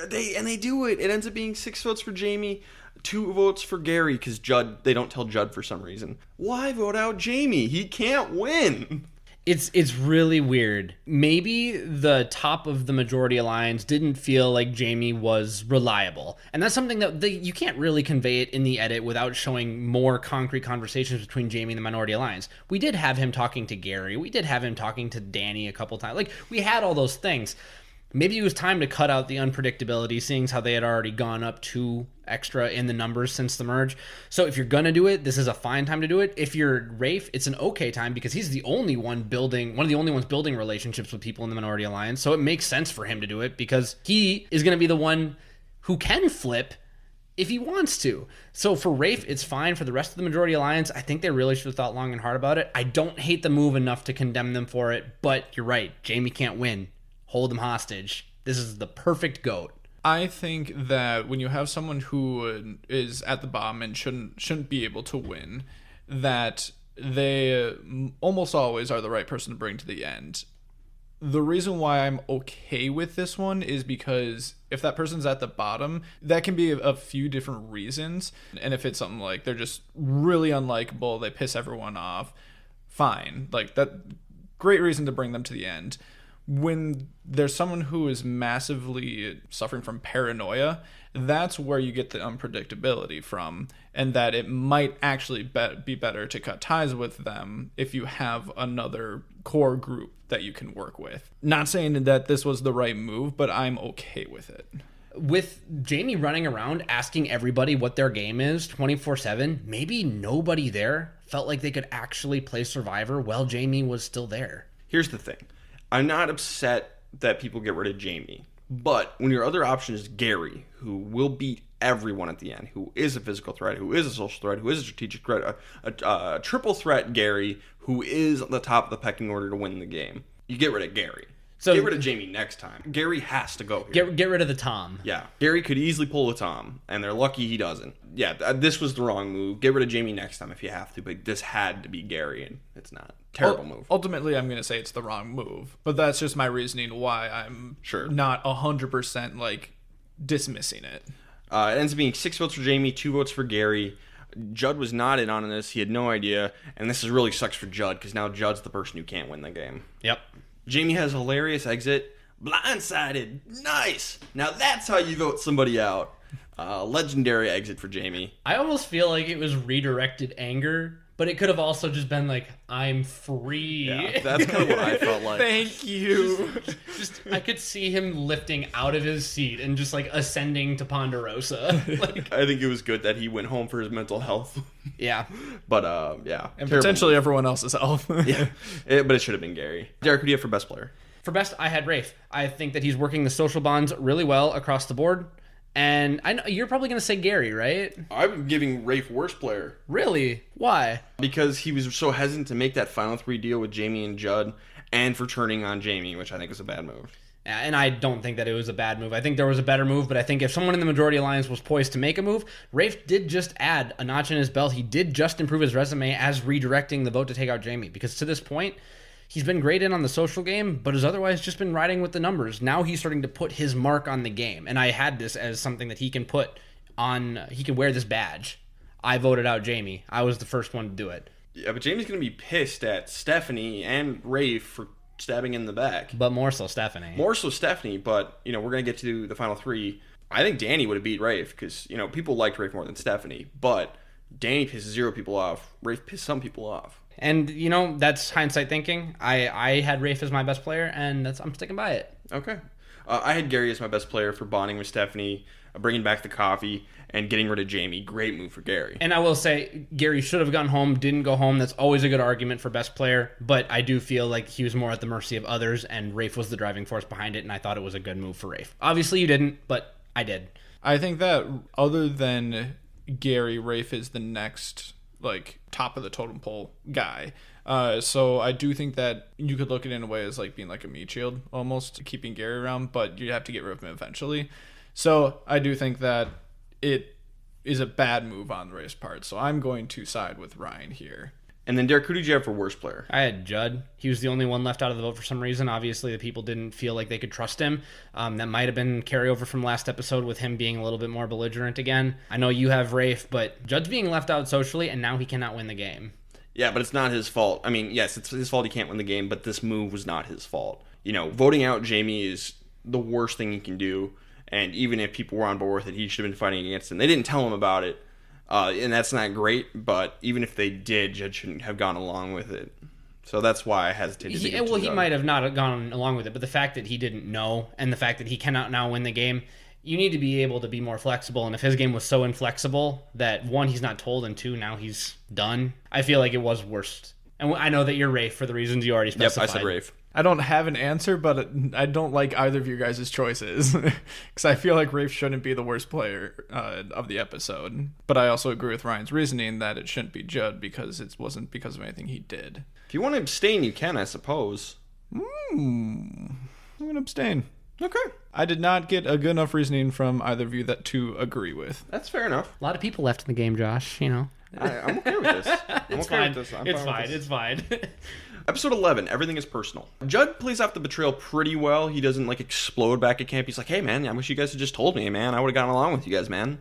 They do it. It ends up being 6 votes for Jamie, 2 votes for Gary, because Judd, they don't tell Judd for some reason. Why vote out Jamie? He can't win. It's really weird. Maybe the top of the majority alliance didn't feel like Jamie was reliable. And that's something that you can't really convey it in the edit without showing more concrete conversations between Jamie and the minority alliance. We did have him talking to Gary. We did have him talking to Danny a couple times. We had all those things. Maybe it was time to cut out the unpredictability, seeing how they had already gone up 2 extra in the numbers since the merge. So if you're going to do it, this is a fine time to do it. If you're Rafe, it's an okay time because he's the only one of the only ones building relationships with people in the Minority Alliance. So it makes sense for him to do it because he is going to be the one who can flip if he wants to. So for Rafe, it's fine. For the rest of the Majority Alliance, I think they really should have thought long and hard about it. I don't hate the move enough to condemn them for it, but you're right. Jamie can't win. Hold them hostage. This is the perfect GOAT. I think that when you have someone who is at the bottom and shouldn't be able to win, that they almost always are the right person to bring to the end. The reason why I'm okay with this one is because if that person's at the bottom, that can be a few different reasons. And if it's something like they're just really unlikable, they piss everyone off, fine. That, great reason to bring them to the end. When there's someone who is massively suffering from paranoia, that's where you get the unpredictability from, and that it might actually be better to cut ties with them if you have another core group that you can work with. Not saying that this was the right move, but I'm okay with it. With Jamie running around asking everybody what their game is 24/7, maybe nobody there felt like they could actually play Survivor while Jamie was still there. Here's the thing. I'm not upset that people get rid of Jamie, but when your other option is Gary, who will beat everyone at the end, who is a physical threat, who is a social threat, who is a strategic threat, a triple threat Gary, who is at the top of the pecking order to win the game, you get rid of Gary. So get rid of Jamie next time. Gary has to go here. Get rid of the Tom. Yeah. Gary could easily pull a Tom, and they're lucky he doesn't. Yeah, this was the wrong move. Get rid of Jamie next time if you have to, but this had to be Gary, and it's not. Terrible move. Ultimately, I'm going to say it's the wrong move, but that's just my reasoning why I'm not 100% dismissing it. It ends up being 6 votes for Jamie, 2 votes for Gary. Judd was not in on this. He had no idea, and this really sucks for Judd because now Judd's the person who can't win the game. Yep. Jamie has a hilarious exit. Blindsided. Nice. Now that's how you vote somebody out. Legendary exit for Jamie. I almost feel like it was redirected anger, but it could have also just been like, I'm free. Yeah, that's kind of what I felt like. Thank you. Just I could see him lifting out of his seat and just like ascending to Ponderosa. Like, I think it was good that he went home for his mental health. yeah. But yeah. And Terrible potentially move. everyone else's health. Yeah. But it should have been Gary. Derek, who do you have for best player? For best, I had Rafe. I think that he's working the social bonds really well across the board. And I know you're probably going to say Gary, right? I'm giving Rafe worst player. Really? Why? Because he was so hesitant to make that final 3 deal with Jamie and Judd, and for turning on Jamie, which I think was a bad move. And I don't think that it was a bad move. I think there was a better move, but I think if someone in the majority alliance was poised to make a move, Rafe did just add a notch in his belt. He did just improve his resume as redirecting the vote to take out Jamie, because to this point, he's been great in on the social game, but has otherwise just been riding with the numbers. Now he's starting to put his mark on the game, and I had this as something that he can put on. He can wear this badge. I voted out Jamie. I was the first one to do it. Yeah, but Jamie's going to be pissed at Stephanie and Rafe for stabbing in the back. But more so Stephanie. More so Stephanie, but, we're going to get to the final 3. I think Danny would have beat Rafe because, people liked Rafe more than Stephanie, but Danny pissed 0 people off. Rafe pissed some people off. And, that's hindsight thinking. I had Rafe as my best player, and I'm sticking by it. Okay. I had Gary as my best player for bonding with Stephanie, bringing back the coffee, and getting rid of Jamie. Great move for Gary. And I will say, Gary should have gone home, didn't go home. That's always a good argument for best player, but I do feel like he was more at the mercy of others, and Rafe was the driving force behind it, and I thought it was a good move for Rafe. Obviously, you didn't, but I did. I think that other than Gary, Rafe is the next top of the totem pole guy. So I do think that you could look at it in a way as being like a meat shield almost, keeping Gary around, but you have to get rid of him eventually. So I do think that it is a bad move on Rafe's part. So I'm going to side with Ryan here. And then Derek, who did you have for worst player? I had Judd. He was the only one left out of the vote for some reason. Obviously, the people didn't feel like they could trust him. That might have been carryover from last episode with him being a little bit more belligerent again. I know you have Rafe, but Judd's being left out socially, and now he cannot win the game. Yeah, but it's not his fault. I mean, yes, it's his fault he can't win the game, but this move was not his fault. Voting out Jamie is the worst thing he can do, and even if people were on board with it, he should have been fighting against him. They didn't tell him about it. And that's not great, but even if they did, Judd shouldn't have gone along with it. So that's why I hesitated to give Well, to he Judd. might have not gone along with it, but the fact that he didn't know and the fact that he cannot now win the game, you need to be able to be more flexible. And if his game was so inflexible that, 1, he's not told, and 2, now he's done, I feel like it was worst. And I know that you're Rafe for the reasons you already specified. Yep, I said Rafe. I don't have an answer, but I don't like either of your guys' choices because I feel like Rafe shouldn't be the worst player of the episode. But I also agree with Ryan's reasoning that it shouldn't be Judd because it wasn't because of anything he did. If you want to abstain, you can, I suppose. I'm going to abstain. Okay. I did not get a good enough reasoning from either of you to agree with. That's fair enough. A lot of people left in the game, Josh, I'm okay with this. It's fine. It's fine. Episode 11, everything is personal. Judd plays off the betrayal pretty well. He doesn't explode back at camp. He's like, hey man, I wish you guys had just told me, man. I would have gotten along with you guys, man.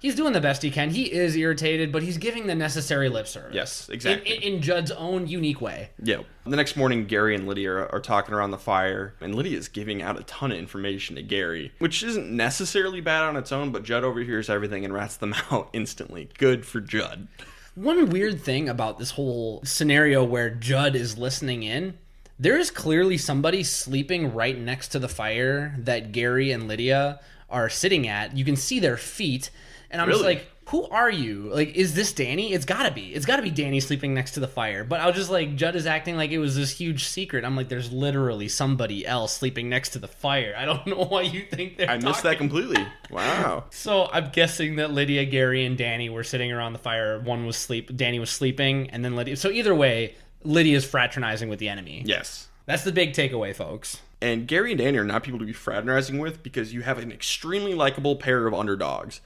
He's doing the best he can. He is irritated, but he's giving the necessary lip service. Yes, exactly. In Judd's own unique way. Yeah. The next morning, Gary and Lydia are talking around the fire, and Lydia is giving out a ton of information to Gary, which isn't necessarily bad on its own, but Judd overhears everything and rats them out instantly. Good for Judd. One weird thing about this whole scenario where Judd is listening in, there is clearly somebody sleeping right next to the fire that Gary and Lydia are sitting at. You can see their feet, and I'm just like, who are you? Is this Danny? It's gotta be. It's gotta be Danny sleeping next to the fire. But I was just Judd is acting like it was this huge secret. I'm like, there's literally somebody else sleeping next to the fire. I don't know why you think they're talking. Missed that completely. Wow. So I'm guessing that Lydia, Gary, and Danny were sitting around the fire. Danny was sleeping, and then Lydia. So either way, Lydia's fraternizing with the enemy. Yes. That's the big takeaway, folks. And Gary and Danny are not people to be fraternizing with because you have an extremely likable pair of underdogs.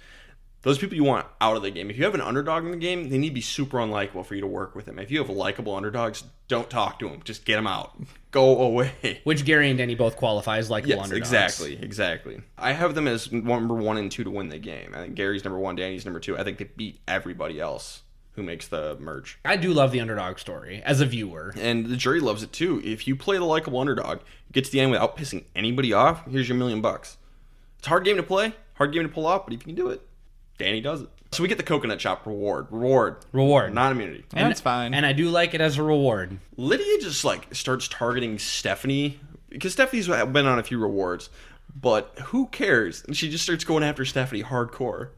Those people you want out of the game. If you have an underdog in the game, they need to be super unlikable for you to work with them. If you have likable underdogs, don't talk to them. Just get them out. Go away. Which Gary and Danny both qualify as likable underdogs. Exactly. I have them as number 1 and 2 to win the game. I think Gary's number 1, Danny's number 2. I think they beat everybody else who makes the merge. I do love the underdog story as a viewer. And the jury loves it too. If you play the likable underdog, you get to the end without pissing anybody off, here's your $1 million. It's a hard game to play, hard game to pull off, but if you can do it, Danny does it. So we get the coconut chop reward. Not immunity. And that's fine. And I do like it as a reward. Lydia just like starts targeting Stephanie because Stephanie's been on a few rewards, but who cares? And she just starts going after Stephanie hardcore.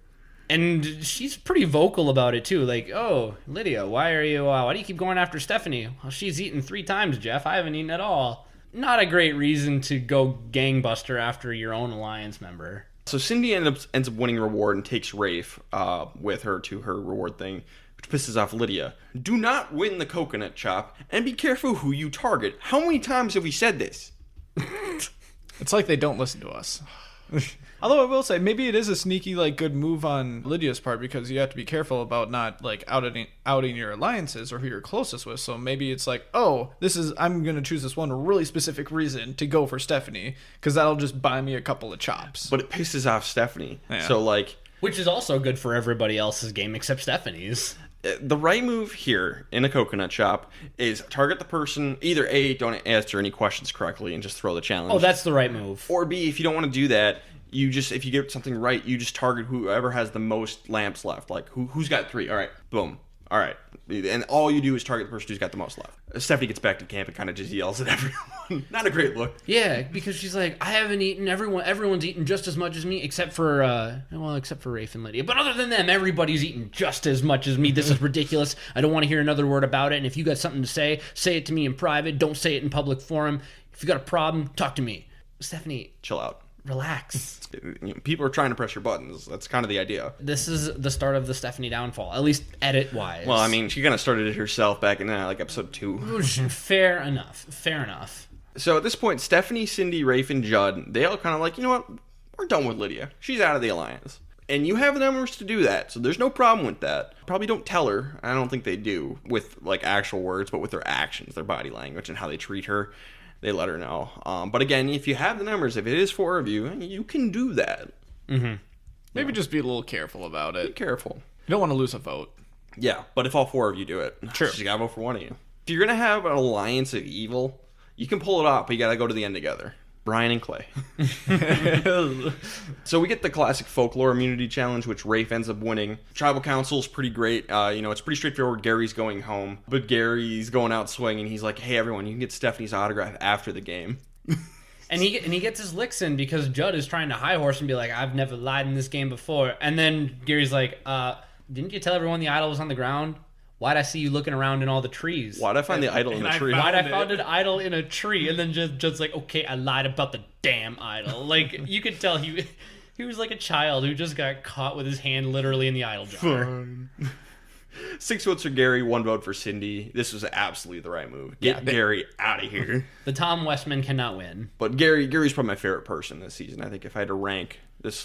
And she's pretty vocal about it too. Like, oh, Lydia, why do you keep going after Stephanie? Well, she's eaten 3 times, Jeff. I haven't eaten at all. Not a great reason to go gangbuster after your own alliance member. So Cindy ends up winning a reward and takes Rafe with her to her reward thing, which pisses off Lydia. Do not win the coconut chop, and be careful who you target. How many times have we said this? It's like they don't listen to us. Although I will say, maybe it is a sneaky, like, good move on Lydia's part because you have to be careful about not, like, outing your alliances or who you're closest with. So maybe it's like, oh, I'm going to choose this one really specific reason to go for Stephanie because that'll just buy me a couple of chops. But it pisses off Stephanie. Yeah. So, like... Which is also good for everybody else's game except Stephanie's. The right move here in a coconut chop is target the person. Either A, don't answer any questions correctly and just throw the challenge. Oh, that's the right move. Or B, if you don't want to do that... if you get something right, you just target whoever has the most lamps left. Like, who's got 3? All right, boom. All right. And all you do is target the person who's got the most left. Stephanie gets back to camp and kind of just yells at everyone. Not a great look. Yeah, because she's like, I haven't eaten. Everyone's eaten just as much as me, except for Rafe and Lydia. But other than them, everybody's eaten just as much as me. This is ridiculous. I don't want to hear another word about it. And if you got something to say it to me in private. Don't say it in public forum. If you got a problem, talk to me. Stephanie, chill out. Relax. People are trying to press your buttons. That's kind of the idea. This is the start of the Stephanie downfall, at least edit-wise. Well, I mean, she kind of started it herself back in like episode 2. Fair enough. So at this point, Stephanie, Cindy, Rafe, and Judd, they all kind of like, you know what? We're done with Lydia. She's out of the alliance. And you have the numbers to do that, so there's no problem with that. Probably don't tell her. I don't think they do with like actual words, but with their actions, their body language, and how they treat her. They let her know. But again, if you have the numbers, if it is 4 of you, you can do that. Mm-hmm. Maybe just be a little careful about it. Be careful. You don't want to lose a vote. Yeah, but if all 4 of you do it, sure. You gotta vote for one of you. If you're gonna have an alliance of evil, you can pull it off, but you gotta go to the end together. Brian and Clay. So we get the classic folklore immunity challenge, which Rafe ends up winning. Tribal Council's pretty great. It's pretty straightforward. Gary's going home, but Gary's going out swinging. He's like, hey, everyone, you can get Stephanie's autograph after the game. And he gets his licks in because Judd is trying to high horse and be like, I've never lied in this game before. And then Gary's like, didn't you tell everyone the idol was on the ground? Why'd I see you looking around in all the trees? Why'd I find the idol in the tree? Why'd I found an idol in a tree? And then Judd's like, okay, I lied about the damn idol. Like, you could tell he was like a child who just got caught with his hand literally in the idol jar. Fun. 6 votes for Gary, 1 vote for Cindy. This was absolutely the right move. Get Gary out of here. The Tom Westman cannot win. But Gary's probably my favorite person this season. I think if I had to rank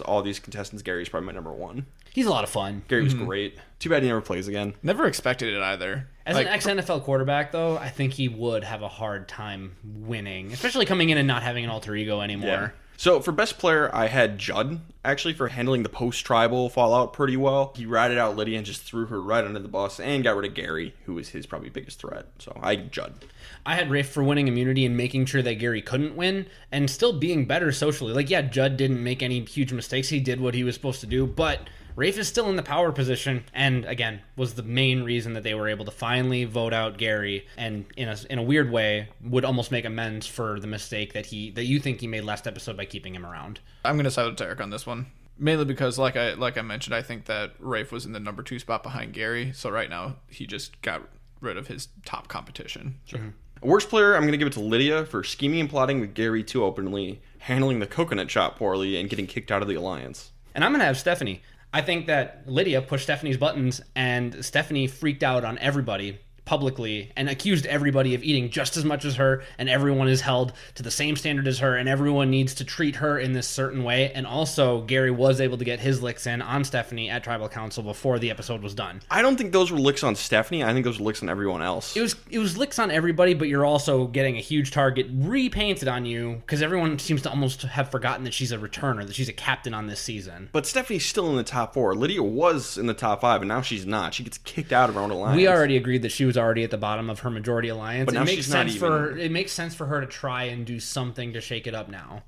all these contestants, Gary's probably my number 1. He's a lot of fun. Gary was great. Too bad he never plays again. Never expected it either. As an ex-NFL quarterback, though, I think he would have a hard time winning, especially coming in and not having an alter ego anymore. Yeah. So for best player, I had Judd, actually, for handling the post-tribal fallout pretty well. He ratted out Lydia and just threw her right under the bus and got rid of Gary, who was his probably biggest threat. So I had Judd. I had Rafe for winning immunity and making sure that Gary couldn't win and still being better socially. Like, yeah, Judd didn't make any huge mistakes. He did what he was supposed to do, but Rafe is still in the power position and, again, was the main reason that they were able to finally vote out Gary and, in a weird way, would almost make amends for the mistake that you think he made last episode by keeping him around. I'm going to side with Derek on this one. Mainly because, like I mentioned, I think that Rafe was in the number 2 spot behind Gary. So right now, he just got rid of his top competition. Sure. Mm-hmm. Worst player, I'm going to give it to Lydia for scheming and plotting with Gary too openly, handling the coconut chop poorly, and getting kicked out of the alliance. And I'm going to have Stephanie. I think that Lydia pushed Stephanie's buttons, and Stephanie freaked out on everybody publicly and accused everybody of eating just as much as her, and everyone is held to the same standard as her, and everyone needs to treat her in this certain way. And also, Gary was able to get his licks in on Stephanie at Tribal Council before the episode was done. I don't think those were licks on Stephanie. I think those were licks on everyone else. It was licks on everybody, but you're also getting a huge target repainted on you because everyone seems to almost have forgotten that she's a returner, that she's a captain on this season. But Stephanie's still in the top 4. Lydia was in the top 5, and now she's not. She gets kicked out of her own alliance. We already agreed that she was already at the bottom of her majority alliance. But now she's not even. It makes sense for her to try and do something to shake it up now.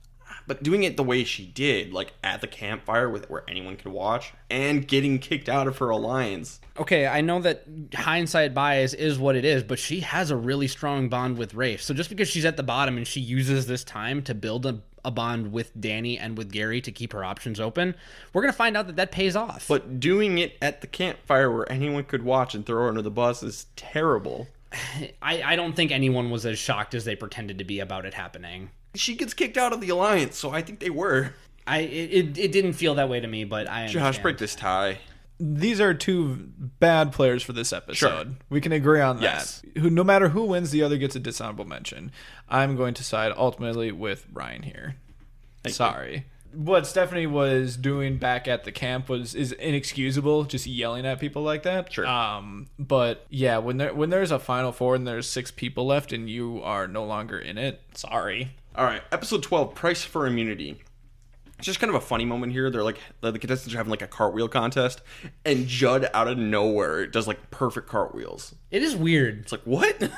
But doing it the way she did, like at the campfire where anyone could watch, and getting kicked out of her alliance. Okay, I know that hindsight bias is what it is, but she has a really strong bond with Rafe. So just because she's at the bottom and she uses this time to build a bond with Danny and with Gary to keep her options open, we're going to find out that pays off. But doing it at the campfire where anyone could watch and throw her under the bus is terrible. I don't think anyone was as shocked as they pretended to be about it happening. She gets kicked out of the alliance, so I think they were. It didn't feel that way to me, but I understand. Josh, break this tie. These are two bad players for this episode. Sure. We can agree on that. Yes. No matter who wins, the other gets a dishonorable mention. I'm going to side ultimately with Ryan here. Sorry. What Stephanie was doing back at the camp is inexcusable, just yelling at people like that. Sure. But yeah, when there's a Final Four and there's 6 people left and you are no longer in it, sorry. All right, episode 12, Price for Immunity. It's just kind of a funny moment here. They're like, the contestants are having like a cartwheel contest, and Judd out of nowhere does like perfect cartwheels. It is weird. It's like, what?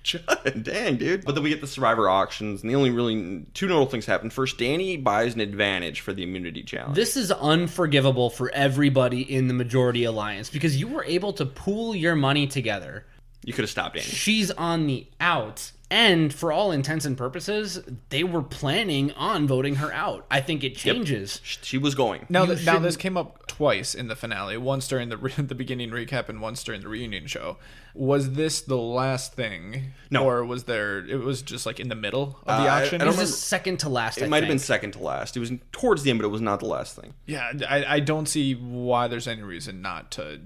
Judd, dang, dude. But then we get the Survivor auctions, and the only really 2 notable things happen. First, Danny buys an advantage for the immunity challenge. This is unforgivable for everybody in the Majority Alliance because you were able to pool your money together. You could have stopped Danny. She's on the out. And for all intents and purposes, they were planning on voting her out. I think it changes. Yep. She was going. Now this came up twice in the finale, once during the beginning recap and once during the reunion show. Was this the last thing? No. Or was it was just like in the middle of the auction? It was second to last, It might have been second to last. It was towards the end, but it was not the last thing. Yeah, I don't see why there's any reason not to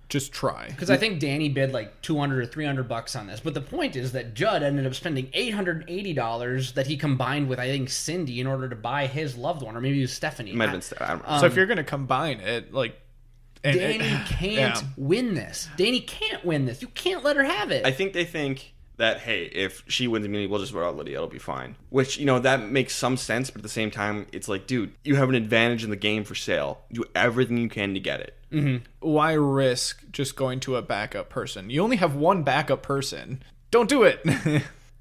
just try. Because I think Danny bid like $200 or $300 on this. But the point is that Judd ended up spending $880 that he combined with, I think, Cindy in order to buy his loved one. Or maybe it was Stephanie. It might have been Stephanie. I don't know. So if you're going to combine it, like... Danny can't win this. Danny can't win this. You can't let her have it. I think they think that, hey, if she wins immunity, we'll just vote out Lydia. It'll be fine. Which, that makes some sense. But at the same time, it's like, dude, you have an advantage in the game for sale. Do everything you can to get it. Mm-hmm. Why risk just going to a backup person? You only have one backup person. Don't do it.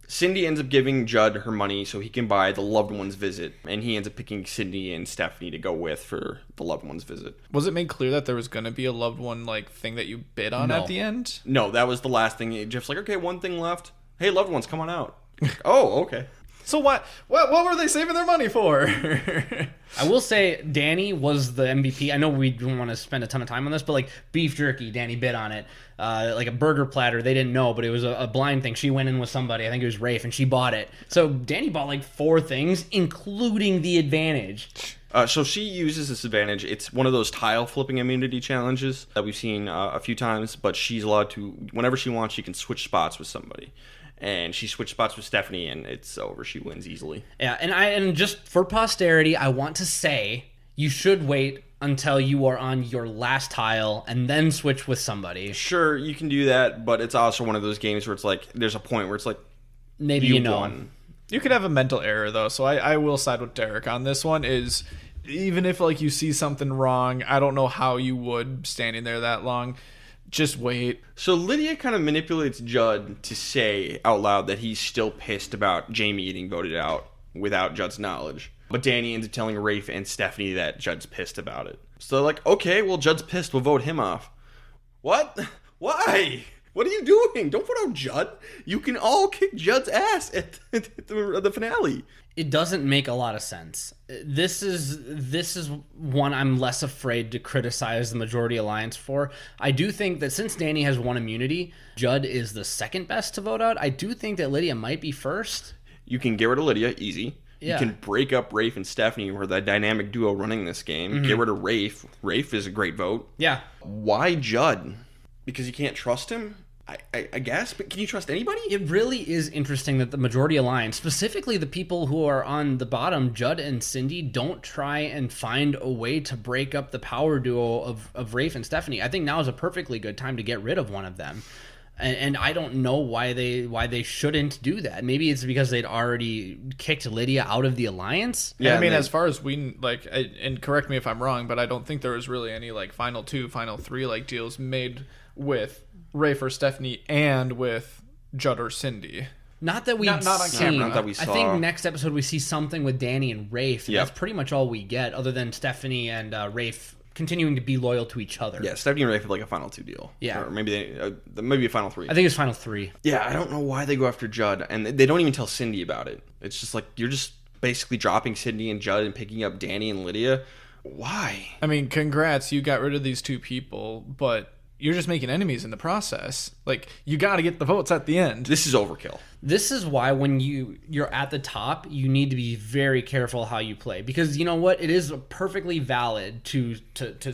Cindy ends up giving Judd her money so he can buy the loved one's visit. And he ends up picking Cindy and Stephanie to go with for the loved one's visit. Was it made clear that there was going to be a loved one thing that you bid on at the end? No, that was the last thing. Jeff's like, okay, one thing left. Hey, loved ones, come on out. Oh, okay. So what were they saving their money for? I will say Danny was the MVP. I know we don't want to spend a ton of time on this, but beef jerky, Danny bid on it. Like a burger platter, they didn't know, but it was a blind thing. She went in with somebody, I think it was Rafe, and she bought it. So Danny bought 4 things, including the advantage. So she uses this advantage. It's one of those tile flipping immunity challenges that we've seen a few times, but she's allowed to, whenever she wants, she can switch spots with somebody. And she switched spots with Stephanie, and it's over. She wins easily. Yeah, and just for posterity, I want to say you should wait until you are on your last tile and then switch with somebody. Sure, you can do that, but it's also one of those games where it's there's a point where it's maybe you won. You could have a mental error, though, so I will side with Derek on this one. Is even if you see something wrong, I don't know how you would standing there that long. Just wait. So Lydia kind of manipulates Judd to say out loud that he's still pissed about Jamie getting voted out without Judd's knowledge. But Danny ends up telling Rafe and Stephanie that Judd's pissed about it. So they're like, okay, well, Judd's pissed. We'll vote him off. What? Why? What are you doing? Don't vote out Judd. You can all kick Judd's ass at the finale. It doesn't make a lot of sense. This is one I'm less afraid to criticize the Majority Alliance for. I do think that since Danny has 1 immunity, Judd is the second best to vote out. I do think that Lydia might be first. You can get rid of Lydia, easy. Yeah. You can break up Rafe and Stephanie, who are the dynamic duo running this game. Mm-hmm. Get rid of Rafe. Rafe is a great vote. Yeah. Why Judd? Because you can't trust him? I guess, but can you trust anybody? It really is interesting that the Majority Alliance, specifically the people who are on the bottom, Judd and Cindy, don't try and find a way to break up the power duo of Rafe and Stephanie. I think now is a perfectly good time to get rid of one of them. And I don't know why they shouldn't do that. Maybe it's because they'd already kicked Lydia out of the alliance. Yeah, I mean, as far as we and correct me if I'm wrong, but I don't think there was really any final 2, final 3 deals made with Rafe or Stephanie and with Judd or Cindy. Not that we've Not on seen. camera. Not that we saw. I think next episode we see something with Danny and Rafe. And Yep. That's pretty much all we get, other than Stephanie and Rafe continuing to be loyal to each other. Yeah, Stephanie and Rafe have like a final 2 deal. Yeah. Or maybe maybe a final 3. I think it's final 3. Yeah, I don't know why they go after Judd, and they don't even tell Cindy about it. It's just like, you're just basically dropping Cindy and Judd and picking up Danny and Lydia. Why? I mean, congrats, you got rid of these 2 people, but you're just making enemies in the process. Like, you got to get the votes at the end. This is overkill. This is why when you're at the top, you need to be very careful how you play, because you know what, it is perfectly valid to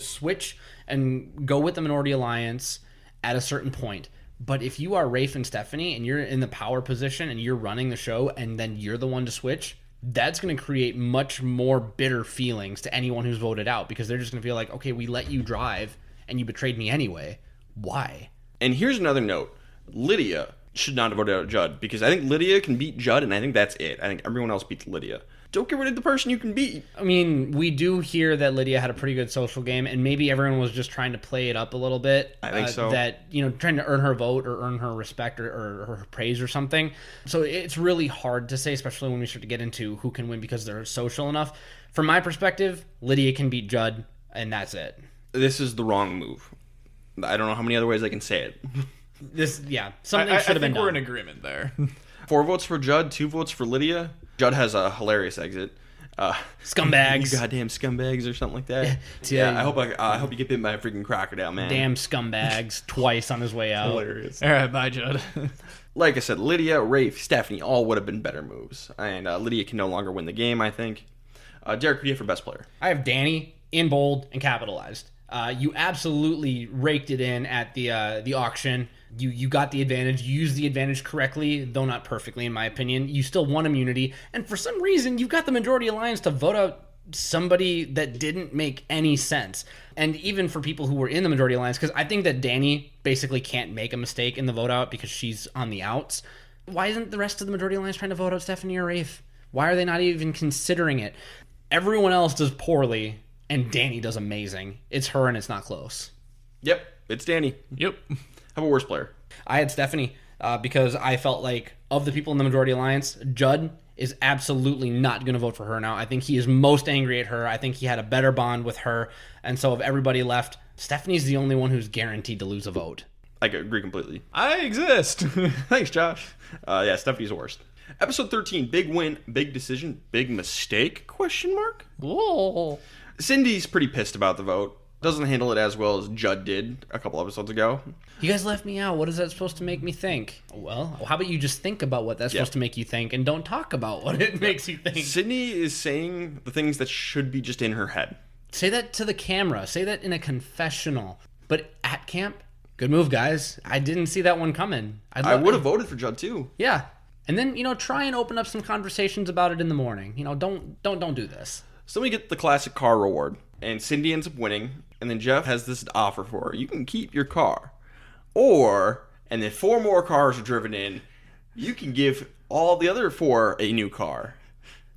switch and go with the Minority Alliance at a certain point. But if you are Rafe and Stephanie and you're in the power position and you're running the show and then you're the one to switch, that's going to create much more bitter feelings to anyone who's voted out, because they're just going to feel like, okay, we let you drive and you betrayed me anyway. Why? And here's another note. Lydia should not have voted out Judd, because I think Lydia can beat Judd, and I think that's it. I think everyone else beats Lydia. Don't get rid of the person you can beat. I mean, we do hear that Lydia had a pretty good social game, and maybe everyone was just trying to play it up a little bit. I think so. That, trying to earn her vote or earn her respect or her praise or something. So it's really hard to say, especially when we start to get into who can win because they're social enough. From my perspective, Lydia can beat Judd, and that's it. This is the wrong move. I don't know how many other ways I can say it. Something should have been done. We're in agreement there. 4 votes for Judd, 2 votes for Lydia. Judd has a hilarious exit. Scumbags. You goddamn scumbags or something like that. Yeah. I hope you get bit by a freaking crocodile, man. Damn scumbags twice on his way out. Hilarious. All right, bye, Judd. Like I said, Lydia, Rafe, Stephanie all would have been better moves. And Lydia can no longer win the game, I think. Derek, who do you have for best player? I have Danny in bold and capitalized. You absolutely raked it in at the auction. You got the advantage. You used the advantage correctly, though not perfectly, in my opinion. You still won immunity, and for some reason, you got the Majority Alliance to vote out somebody that didn't make any sense. And even for people who were in the Majority Alliance, because I think that Danny basically can't make a mistake in the vote out because she's on the outs. Why isn't the rest of the Majority Alliance trying to vote out Stephanie or Rafe? Why are they not even considering it? Everyone else does poorly, and Danny does amazing. It's her, and it's not close. Yep, it's Danny. Yep. How about worst player? I had Stephanie because I felt like of the people in the Majority Alliance, Judd is absolutely not going to vote for her now. I think he is most angry at her. I think he had a better bond with her. And so of everybody left, Stephanie's the only one who's guaranteed to lose a vote. I agree completely. I exist. Thanks, Josh. Yeah, Stephanie's the worst. Episode 13, big win, big decision, big mistake, question mark? Whoa. Cindy's pretty pissed about the vote. Doesn't handle it as well as Judd did a couple episodes ago. You guys left me out. What is that supposed to make me think? Well, how about you just think about what that's supposed to make you think and don't talk about what it makes you think? Sydney is saying the things that should be just in her head. Say that to the camera. Say that in a confessional. But at camp, good move, guys. I didn't see that one coming. I would have voted for Judd too. Yeah. And then, try and open up some conversations about it in the morning. Don't do this. So we get the classic car reward, and Cindy ends up winning, and then Jeff has this offer for her. You can keep your car. Or, and then 4 more cars are driven in, you can give all the other 4 a new car.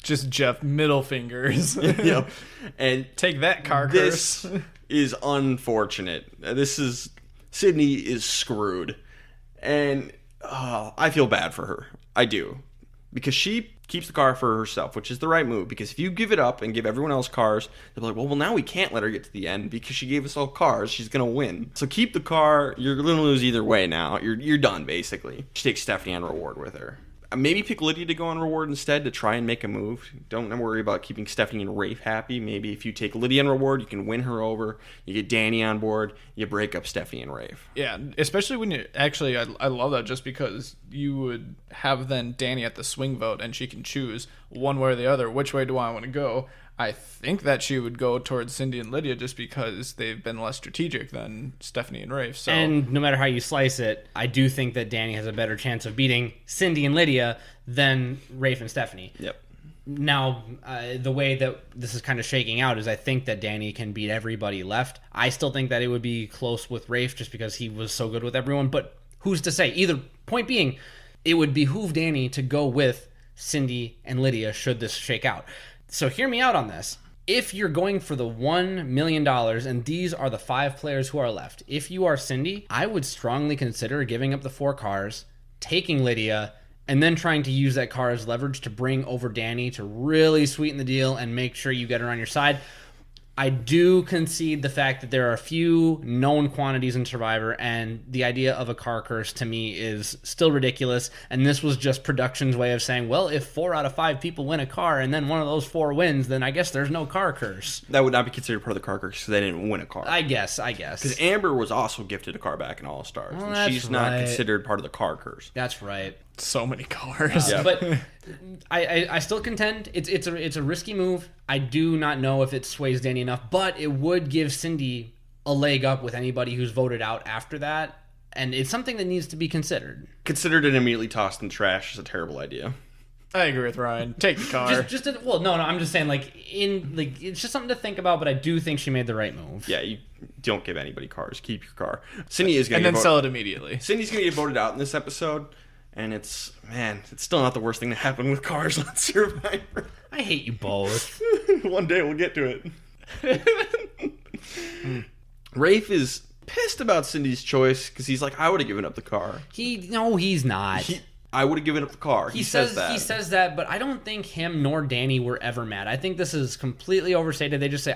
Just Jeff middle fingers. Yep. And take that car this curse. is unfortunate. Sydney is screwed. And I feel bad for her. I do. Because she keeps the car for herself, which is the right move. Because if you give it up and give everyone else cars, they'll be like, well, now we can't let her get to the end because she gave us all cars. She's going to win. So keep the car. You're going to lose either way now. You're done, basically. She takes Stephanie on reward with her. Maybe pick Lydia to go on reward instead to try and make a move. Don't worry about keeping Stephanie and Rafe happy. Maybe if you take Lydia on reward, you can win her over. You get Danny on board. You break up Stephanie and Rafe. Yeah, especially when you actually, I love that just because you would have then Danny at the swing vote and she can choose one way or the other. Which way do I want to go? I think that she would go towards Cindy and Lydia just because they've been less strategic than Stephanie and Rafe. So. And no matter how you slice it, I do think that Danny has a better chance of beating Cindy and Lydia than Rafe and Stephanie. Yep. Now, the way that this is kind of shaking out is I think that Danny can beat everybody left. I still think that it would be close with Rafe just because he was so good with everyone. But who's to say? Either point being, it would behoove Danny to go with Cindy and Lydia should this shake out. So hear me out on this. If you're going for the $1 million and these are the 5 players who are left, if you are Cindy, I would strongly consider giving up the 4 cars, taking Lydia, and then trying to use that car as leverage to bring over Danny to really sweeten the deal and make sure you get her on your side. I do concede the fact that there are a few known quantities in Survivor, and the idea of a car curse to me is still ridiculous. And this was just production's way of saying, well, if 4 out of 5 people win a car and then one of those 4 wins, then I guess there's no car curse. That would not be considered part of the car curse because they didn't win a car. I guess. Because Amber was also gifted a car back in All Stars. Well, and she's not right. considered part of the car curse. That's right. So many cars. Yeah. But I still contend it's a risky move. I do not know if it sways Danny enough, but it would give Cindy a leg up with anybody who's voted out after that, and it's something that needs to be considered. Considered and immediately tossed in the trash is a terrible idea. I agree with Ryan. Take the car. No, I'm just saying it's just something to think about, but I do think she made the right move. Yeah, you don't give anybody cars. Keep your car. Cindy is going to and then sell it immediately. Cindy's going to get voted out in this episode. And it's still not the worst thing to happen with cars on Survivor. I hate you both. One day we'll get to it. Rafe is pissed about Cindy's choice because he's like, I would have given up the car. He's not. I would have given up the car. He says that. He says that, but I don't think him nor Danny were ever mad. I think this is completely overstated. They just say,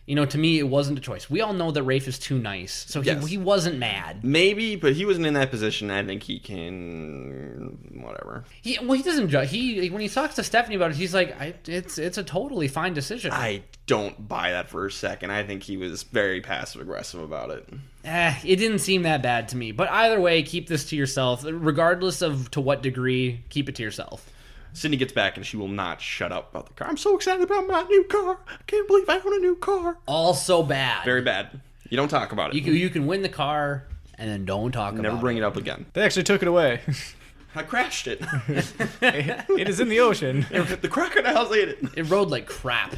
to me, it wasn't a choice. We all know that Rafe is too nice, so he wasn't mad. Maybe, but he wasn't in that position. I think he can, whatever. He doesn't judge. When he talks to Stephanie about it, he's like, it's a totally fine decision. I don't buy that for a second. I think he was very passive aggressive about it. It didn't seem that bad to me. But either way, keep this to yourself. Regardless of to what degree, keep it to yourself. Cindy gets back and she will not shut up about the car. I'm so excited about my new car. I can't believe I own a new car. All so bad. Very bad. You don't talk about it. You can win the car and then don't talk about it. Never bring it up again. They actually took it away. I crashed it. It is in the ocean. The crocodiles ate it. It rode like crap.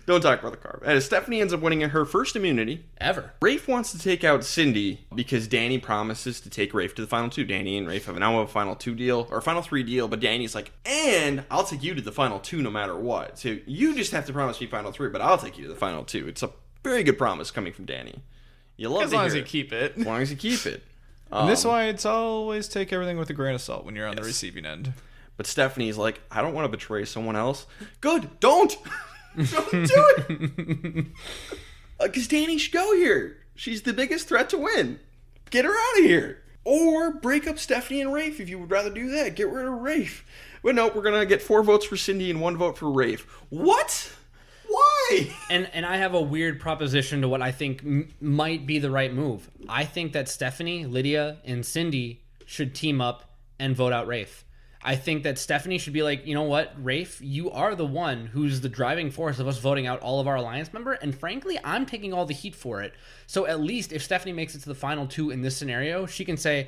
Don't talk about the car. And Stephanie ends up winning her first immunity. Ever. Rafe wants to take out Cindy because Danny promises to take Rafe to the final 2. Danny and Rafe now have a final 2 deal, or final 3 deal, but Danny's like, and I'll take you to the final 2 no matter what. So you just have to promise me final 3, but I'll take you to the final 2. It's a very good promise coming from Danny. You love as long as you keep it. As long as you keep it. And this is why it's always take everything with a grain of salt when you're on the receiving end. But Stephanie's like, I don't want to betray someone else. Good, don't! Don't do it! Because Danny should go here. She's the biggest threat to win. Get her out of here. Or break up Stephanie and Rafe if you would rather do that. Get rid of Rafe. But no, we're going to get 4 votes for Cindy and 1 vote for Rafe. What? Why? And I have a weird proposition to what I think might be the right move. I think that Stephanie, Lydia, and Cindy should team up and vote out Rafe. I think that Stephanie should be like, you know what, Rafe, you are the one who's the driving force of us voting out all of our alliance member, and frankly, I'm taking all the heat for it. So at least if Stephanie makes it to the final 2 in this scenario, she can say,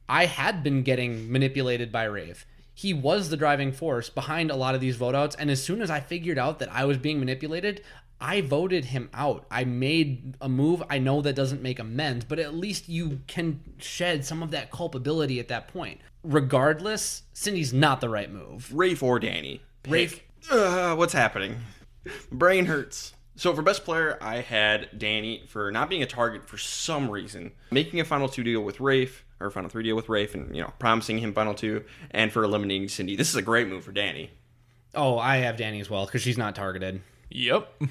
I had been getting manipulated by Rafe. He was the driving force behind a lot of these vote outs, and as soon as I figured out that I was being manipulated, I voted him out. I made a move. I know that doesn't make amends, but at least you can shed some of that culpability at that point. Regardless, Cindy's not the right move. Rafe or Danny. Rafe. What's happening? My brain hurts. So for best player, I had Danny for not being a target for some reason, making a final 2 deal with Rafe, or final 3 deal with Rafe, and promising him final 2, and for eliminating Cindy. This is a great move for Danny. Oh, I have Danny as well because she's not targeted. Yep.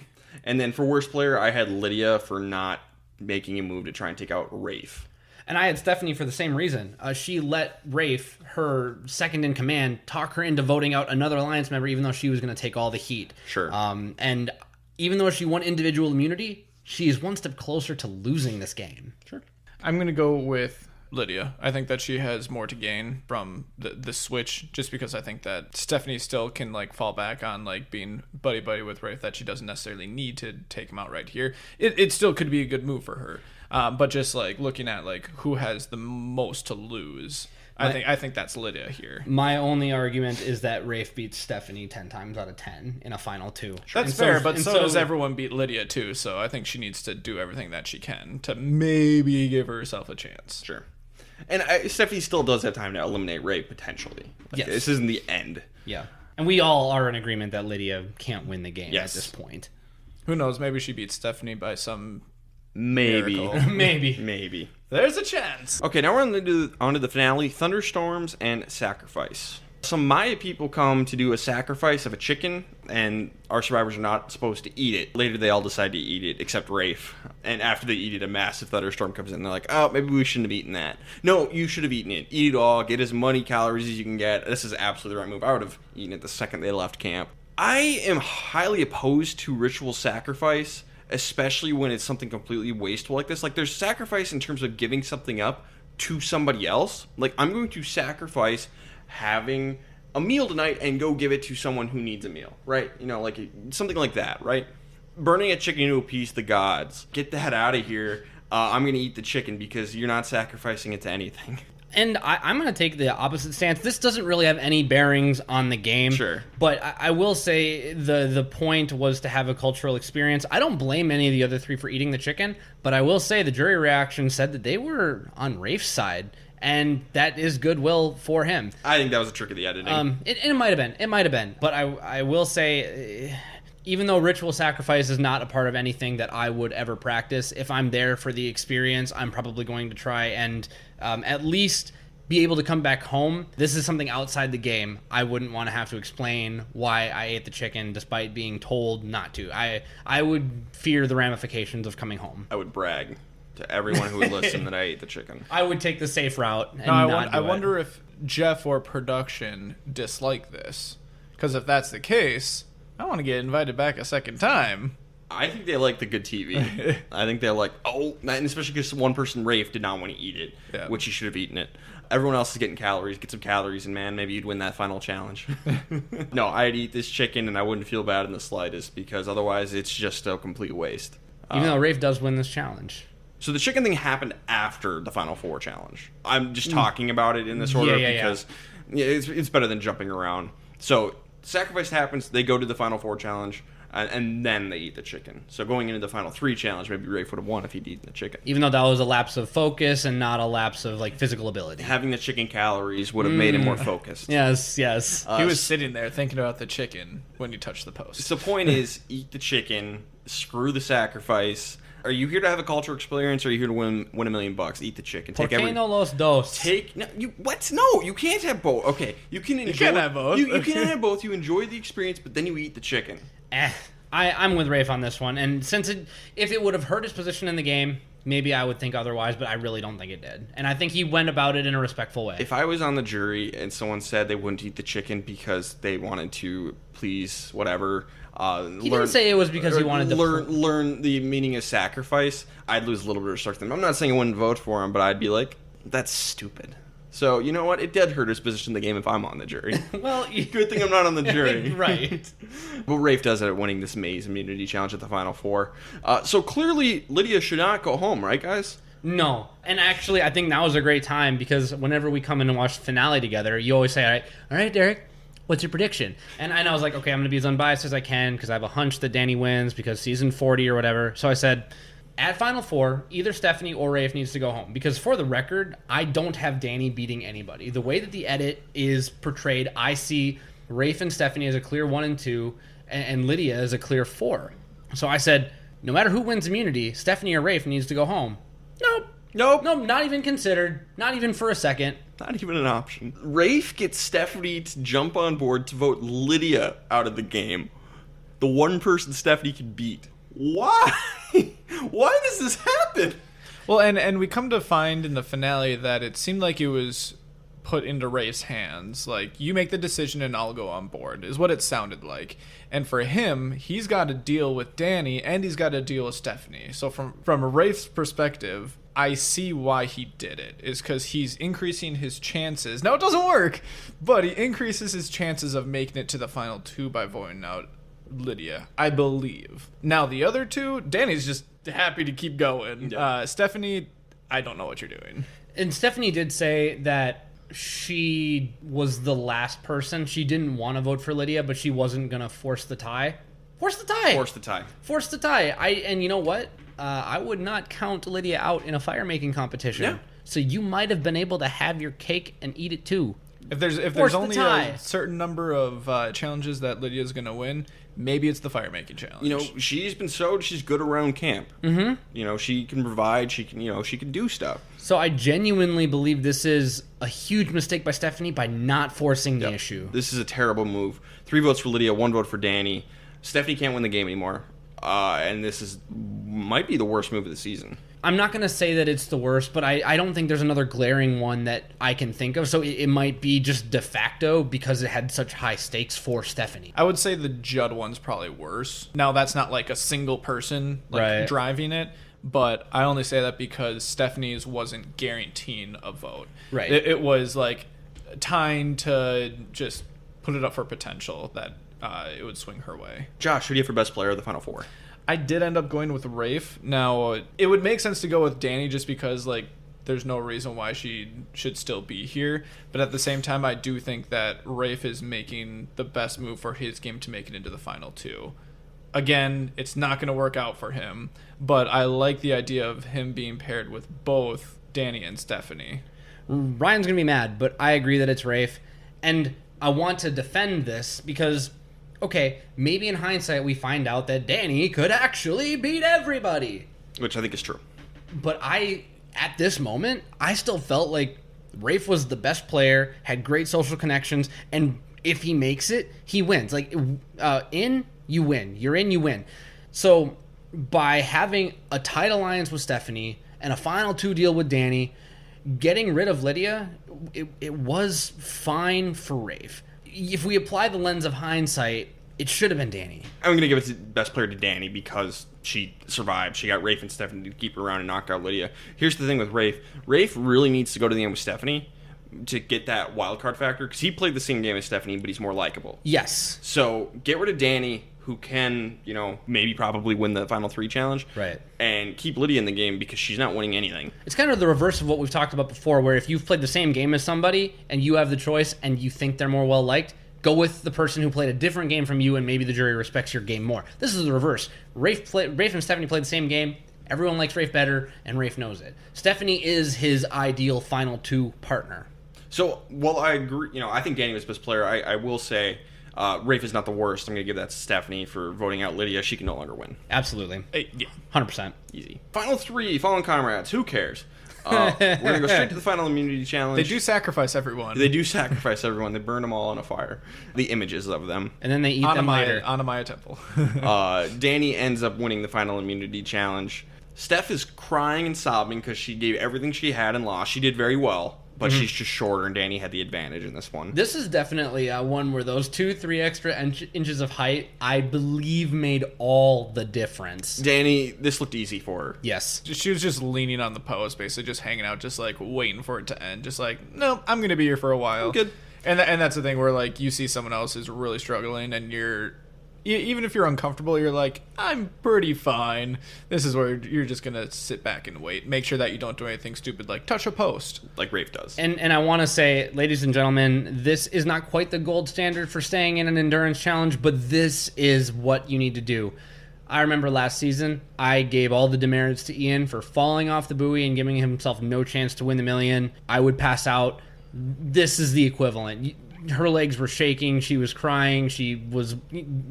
And then for worst player, I had Lydia for not making a move to try and take out Rafe. And I had Stephanie for the same reason. She let Rafe, her second in command, talk her into voting out another alliance member, even though she was going to take all the heat. Sure. And even though she won individual immunity, she is one step closer to losing this game. Sure. I'm going to go with Lydia. I think that she has more to gain from the switch, just because I think that Stephanie still can fall back on being buddy with Rafe, that she doesn't necessarily need to take him out right here. It still could be a good move for her. But just looking at who has the most to lose, I think that's Lydia here. My only argument is that Rafe beats Stephanie 10 times out of 10 in a final 2. That's fair, but so does everyone beat Lydia too. So I think she needs to do everything that she can to maybe give herself a chance. Sure. And Stephanie still does have time to eliminate Rafe potentially. Yes. This isn't the end. Yeah. And we all are in agreement that Lydia can't win the game at this point. Who knows? Maybe she beats Stephanie by some Maybe. Miracle. Maybe. There's a chance. Okay, now we're on to the finale, Thunderstorms and Sacrifice. Some Maya people come to do a sacrifice of a chicken, and our survivors are not supposed to eat it. Later, they all decide to eat it, except Rafe. And after they eat it, a massive thunderstorm comes in. And they're like, oh, maybe we shouldn't have eaten that. No, you should have eaten it. Eat it all. Get as many calories as you can get. This is absolutely the right move. I would have eaten it the second they left camp. I am highly opposed to ritual sacrifice, especially when it's something completely wasteful like this. Like, there's sacrifice in terms of giving something up to somebody else. Like, I'm going to sacrifice having a meal tonight and go give it to someone who needs a meal, right? You know, like something like that, right? Burning a chicken to appease the gods. Get that out of here. I'm going to eat the chicken because you're not sacrificing it to anything. And I'm going to take the opposite stance. This doesn't really have any bearings on the game. Sure. But I will say the point was to have a cultural experience. I don't blame any of the other three for eating the chicken, but I will say the jury reaction said that they were on Rafe's side. And that is goodwill for him. I think that was a trick of the editing. It might have been. It might have been. But I will say, even though ritual sacrifice is not a part of anything that I would ever practice, if I'm there for the experience, I'm probably going to try and at least be able to come back home. This is something outside the game. I wouldn't want to have to explain why I ate the chicken despite being told not to. I would fear the ramifications of coming home. I would brag to everyone who would listen that I ate the chicken. I would take the safe route. And I wonder if Jeff or production dislike this. Because if that's the case, I want to get invited back a second time. I think they like the good TV. I think they're like, oh, and especially because one person, Rafe, did not want to eat it, which he should have eaten it. Everyone else is getting calories. Get some calories, and man, maybe you'd win that final challenge. No, I'd eat this chicken, and I wouldn't feel bad in the slightest, because otherwise it's just a complete waste. Even though Rafe does win this challenge. So the chicken thing happened after the Final Four challenge. I'm just talking about it in this order because it's better than jumping around. So sacrifice happens, they go to the Final Four challenge, and then they eat the chicken. So going into the Final Three challenge, maybe Rafe would have won if he'd eaten the chicken. Even though that was a lapse of focus and not a lapse of like physical ability. Having the chicken calories would have made him more focused. Yes. He was sitting there thinking about the chicken when he touched the post. So the point is, eat the chicken, screw the sacrifice. Are you here to have a cultural experience, or are you here to win $1 million? Eat the chicken. ¿Por qué no los dos? No, you can't have both. Okay, you can enjoy. You can't have both. You can't have both. You enjoy the experience, but then you eat the chicken. I'm with Rafe on this one. And if it would have hurt his position in the game, maybe I would think otherwise, but I really don't think it did. And I think he went about it in a respectful way. If I was on the jury and someone said they wouldn't eat the chicken because they wanted to please whatever. He didn't say it was because he wanted to learn the meaning of sacrifice, I'd lose a little bit of respect for them. I'm not saying I wouldn't vote for him, but I'd be like, that's stupid. So, you know what? It did hurt his position in the game if I'm on the jury. Well, good thing I'm not on the jury. Right. But Rafe does it at winning this Maze Immunity Challenge at the Final Four. So clearly, Lydia should not go home, right, guys? No. And actually, I think now is a great time because whenever we come in and watch the finale together, you always say, all right, Derek, what's your prediction? And I was like, okay, I'm going to be as unbiased as I can because I have a hunch that Danny wins because season 40 or whatever. So I said, at Final Four, either Stephanie or Rafe needs to go home. Because for the record, I don't have Danny beating anybody. The way that the edit is portrayed, I see Rafe and Stephanie as a clear 1 and 2, and Lydia as a clear 4. So I said, no matter who wins immunity, Stephanie or Rafe needs to go home. Nope, not even considered. Not even for a second. Not even an option. Rafe gets Stephanie to jump on board to vote Lydia out of the game. The one person Stephanie can beat. Why? Why does this happen? Well, and we come to find in the finale that it seemed like it was put into Rafe's hands. Like, you make the decision and I'll go on board, is what it sounded like. And for him, he's got to deal with Danny and he's got to deal with Stephanie. So from Rafe's perspective, I see why he did it, is because he's increasing his chances. Now, it doesn't work, but he increases his chances of making it to the final 2 by voting out Lydia, I believe. Now, the other 2, Danny's just happy to keep going. Yeah. Stephanie, I don't know what you're doing. And Stephanie did say that she was the last person. She didn't want to vote for Lydia, but she wasn't going to force the tie. Force the tie. And you know what? I would not count Lydia out in a fire-making competition. Yeah. So you might have been able to have your cake and eat it too. If there's only a certain number of challenges that Lydia's going to win, maybe it's the fire making challenge. You know, she's been she's good around camp. Mm-hmm. You know, she can provide, she can do stuff. So I genuinely believe this is a huge mistake by Stephanie by not forcing the issue. This is a terrible move. 3 votes for Lydia, 1 vote for Danny. Stephanie can't win the game anymore. And this might be the worst move of the season. I'm not going to say that it's the worst, but I don't think there's another glaring one that I can think of. So it might be just de facto because it had such high stakes for Stephanie. I would say the Judd one's probably worse. Now, that's not like a single person driving it, but I only say that because Stephanie's wasn't guaranteeing a vote. Right. It was like tying to just put it up for potential that it would swing her way. Josh, who do you have for best player of the Final Four? I did end up going with Rafe. Now, it would make sense to go with Danny just because, like, there's no reason why she should still be here. But at the same time, I do think that Rafe is making the best move for his game to make it into the final 2. Again, it's not going to work out for him, but I like the idea of him being paired with both Danny and Stephanie. Ryan's going to be mad, but I agree that it's Rafe. And I want to defend this because... okay, maybe in hindsight we find out that Danny could actually beat everybody. Which I think is true. But at this moment, I still felt like Rafe was the best player, had great social connections, and if he makes it, he wins. Like, in, you win. You're in, you win. So, by having a tight alliance with Stephanie and a final 2 deal with Danny, getting rid of Lydia, it was fine for Rafe. If we apply the lens of hindsight, it should have been Danny. I'm going to give it to best player to Danny because she survived. She got Rafe and Stephanie to keep her around and knock out Lydia. Here's the thing with Rafe. Rafe really needs to go to the end with Stephanie to get that wild card factor because he played the same game as Stephanie, but he's more likable. Yes. So get rid of Danny, who can, maybe probably win the final 3 challenge. Right. And keep Lydia in the game because she's not winning anything. It's kind of the reverse of what we've talked about before, where if you've played the same game as somebody and you have the choice and you think they're more well-liked, go with the person who played a different game from you and maybe the jury respects your game more. This is the reverse. Rafe and Stephanie played the same game. Everyone likes Rafe better, and Rafe knows it. Stephanie is his ideal final 2 partner. So, while I agree, I think Danny was best player, I will say... Rafe is not the worst. I'm going to give that to Stephanie for voting out Lydia. She can no longer win. Absolutely. Yeah. 100%. Easy. Final 3, Fallen Comrades. Who cares? We're going to go straight to the final immunity challenge. They do sacrifice everyone. They burn them all on a fire. The images of them. And then they eat them later. On a Maya temple. Danny ends up winning the final immunity challenge. Steph is crying and sobbing because she gave everything she had and lost. She did very well. But she's just shorter, and Danny had the advantage in this one. This is definitely one where those 2-3 extra inches of height, I believe, made all the difference. Danny, this looked easy for her. Yes. She was just leaning on the post, basically just hanging out, just like waiting for it to end. Just like, no, I'm going to be here for a while. I'm good. And that's the thing where, like, you see someone else is really struggling, and even if you're uncomfortable, you're like, I'm pretty fine. This is where you're just going to sit back and wait. Make sure that you don't do anything stupid like touch a post. Like Rafe does. And I want to say, ladies and gentlemen, this is not quite the gold standard for staying in an endurance challenge, but this is what you need to do. I remember last season, I gave all the demerits to Ian for falling off the buoy and giving himself no chance to win the million. I would pass out. This is the equivalent. Her legs were shaking. She was crying.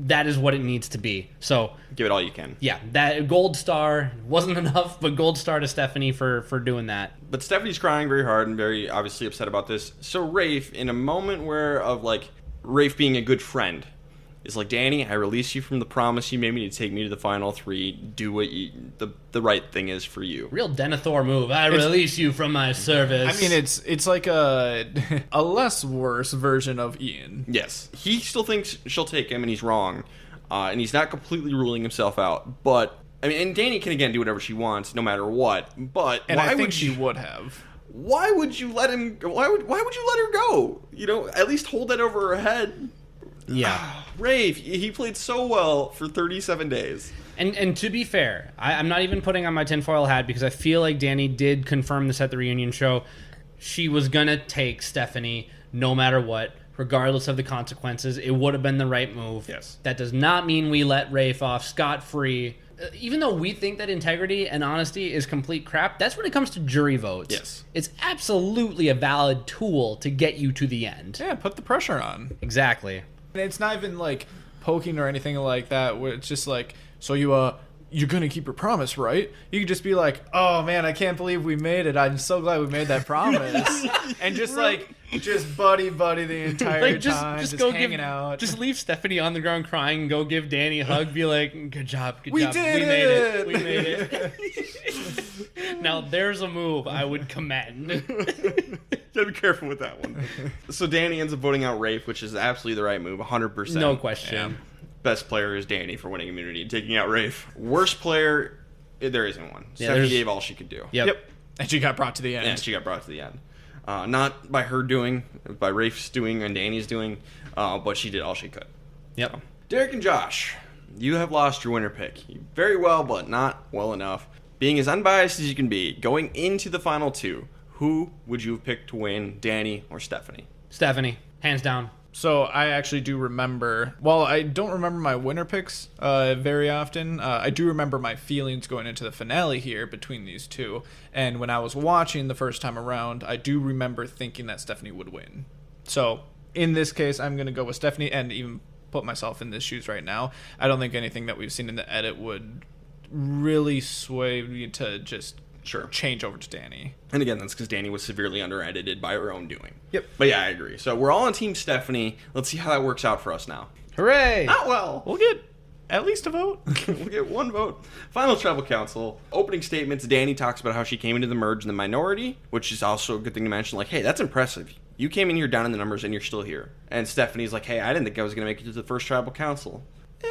That is what it needs to be. So give it all you can. Yeah, that gold star wasn't enough, but gold star to Stephanie for doing that. But Stephanie's crying very hard and very obviously upset about this. So Rafe, in a moment of Rafe being a good friend, is like, Danny, I release you from the promise you made me to take me to the final 3. Do what the right thing is for you. Real Denethor move. I release you from my service. I mean, it's like a less worse version of Ian. Yes. He still thinks she'll take him, and he's wrong. And he's not completely ruling himself out. But, I mean, and Danny can, again, do whatever she wants, no matter what. But I think she would have. Why would you let him... Why would you let her go? At least hold that over her head. Yeah. Rafe, he played so well for 37 days. And to be fair, I'm not even putting on my tinfoil hat because I feel like Danny did confirm this at the reunion show. She was going to take Stephanie no matter what, regardless of the consequences. It would have been the right move. Yes. That does not mean we let Rafe off scot-free. even though we think that integrity and honesty is complete crap, that's when it comes to jury votes. Yes. It's absolutely a valid tool to get you to the end. Yeah, put the pressure on. Exactly. And it's not even like poking or anything like that, where it's just like, so you're gonna keep your promise, right? You could just be like, oh man, I can't believe we made it. I'm so glad we made that promise. And just just buddy the entire time, just go hanging out. Just leave Stephanie on the ground crying and go give Danny a hug. Be like, good job. We did it. We made it. Now there's a move I would commend. Gotta be careful with that one. So Danny ends up voting out Rafe, which is absolutely the right move, 100%. No question. Yeah. Best player is Danny for winning immunity, taking out Rafe. Worst player, there isn't one. Yeah, Stephanie gave all she could do. Yep. And she got brought to the end. And she got brought to the end. Not by her doing, by Rafe's doing and Danny's doing, but she did all she could. Yep. So, Derek and Josh, you have lost your winner pick. Very well, but not well enough. Being as unbiased as you can be, going into the final two, who would you have picked to win, Danny or Stephanie? Stephanie, hands down. So I actually do remember, while I don't remember my winner picks very often, I do remember my feelings going into the finale here between these two. And when I was watching the first time around, I do remember thinking that Stephanie would win. So in this case, I'm going to go with Stephanie and even put myself in this shoes right now. I don't think anything that we've seen in the edit would really sway me to just change over to Danny. And again, that's because Danny was severely under-edited by her own doing. Yep. But yeah, I agree. So we're all on Team Stephanie. Let's see how that works out for us now. Hooray! Not well. We'll get at least a vote. We'll get one vote. Final Tribal Council. Opening statements. Danny talks about how she came into the merge in the minority, which is also a good thing to mention. Like, hey, that's impressive. You came in here down in the numbers and you're still here. And Stephanie's like, hey, I didn't think I was going to make it to the first Tribal Council.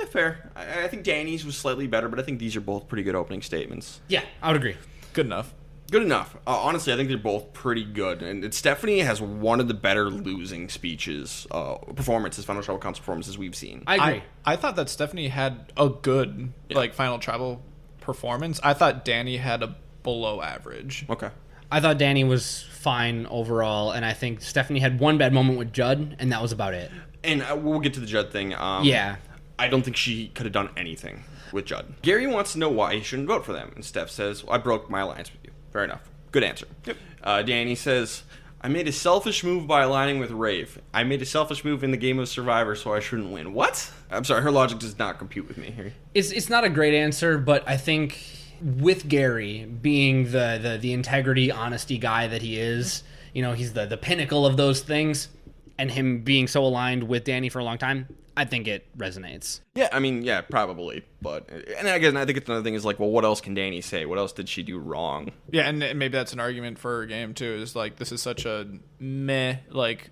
Fair. I think Danny's was slightly better, but I think these are both pretty good opening statements. Yeah, I would agree. Good enough. Good enough. Honestly, I think they're both pretty good. And Stephanie has one of the better losing speeches, performances, Final Tribal Council performances we've seen. I agree. I thought that Stephanie had a good, Final Tribal performance. I thought Danny had a below average. Okay. I thought Danny was fine overall, and I think Stephanie had one bad moment with Judd, and that was about it. And we'll get to the Judd thing. Yeah. I don't think she could have done anything with Judd. Gary wants to know why he shouldn't vote for them. And Steph says, well, I broke my alliance with you. Fair enough. Good answer. Yep. Danny says, I made a selfish move by aligning with Rafe. I made a selfish move in the game of Survivor, so I shouldn't win. What? I'm sorry, her logic does not compute with me here. It's not a great answer, but I think with Gary being the integrity, honesty guy that he is, he's the pinnacle of those things, and him being so aligned with Danny for a long time, I think it resonates. Yeah, I mean, yeah, probably. But, and again, I think it's another thing is like, well, what else can Danny say? What else did she do wrong? Yeah, and maybe that's an argument for her game, too, is like, this is such a meh,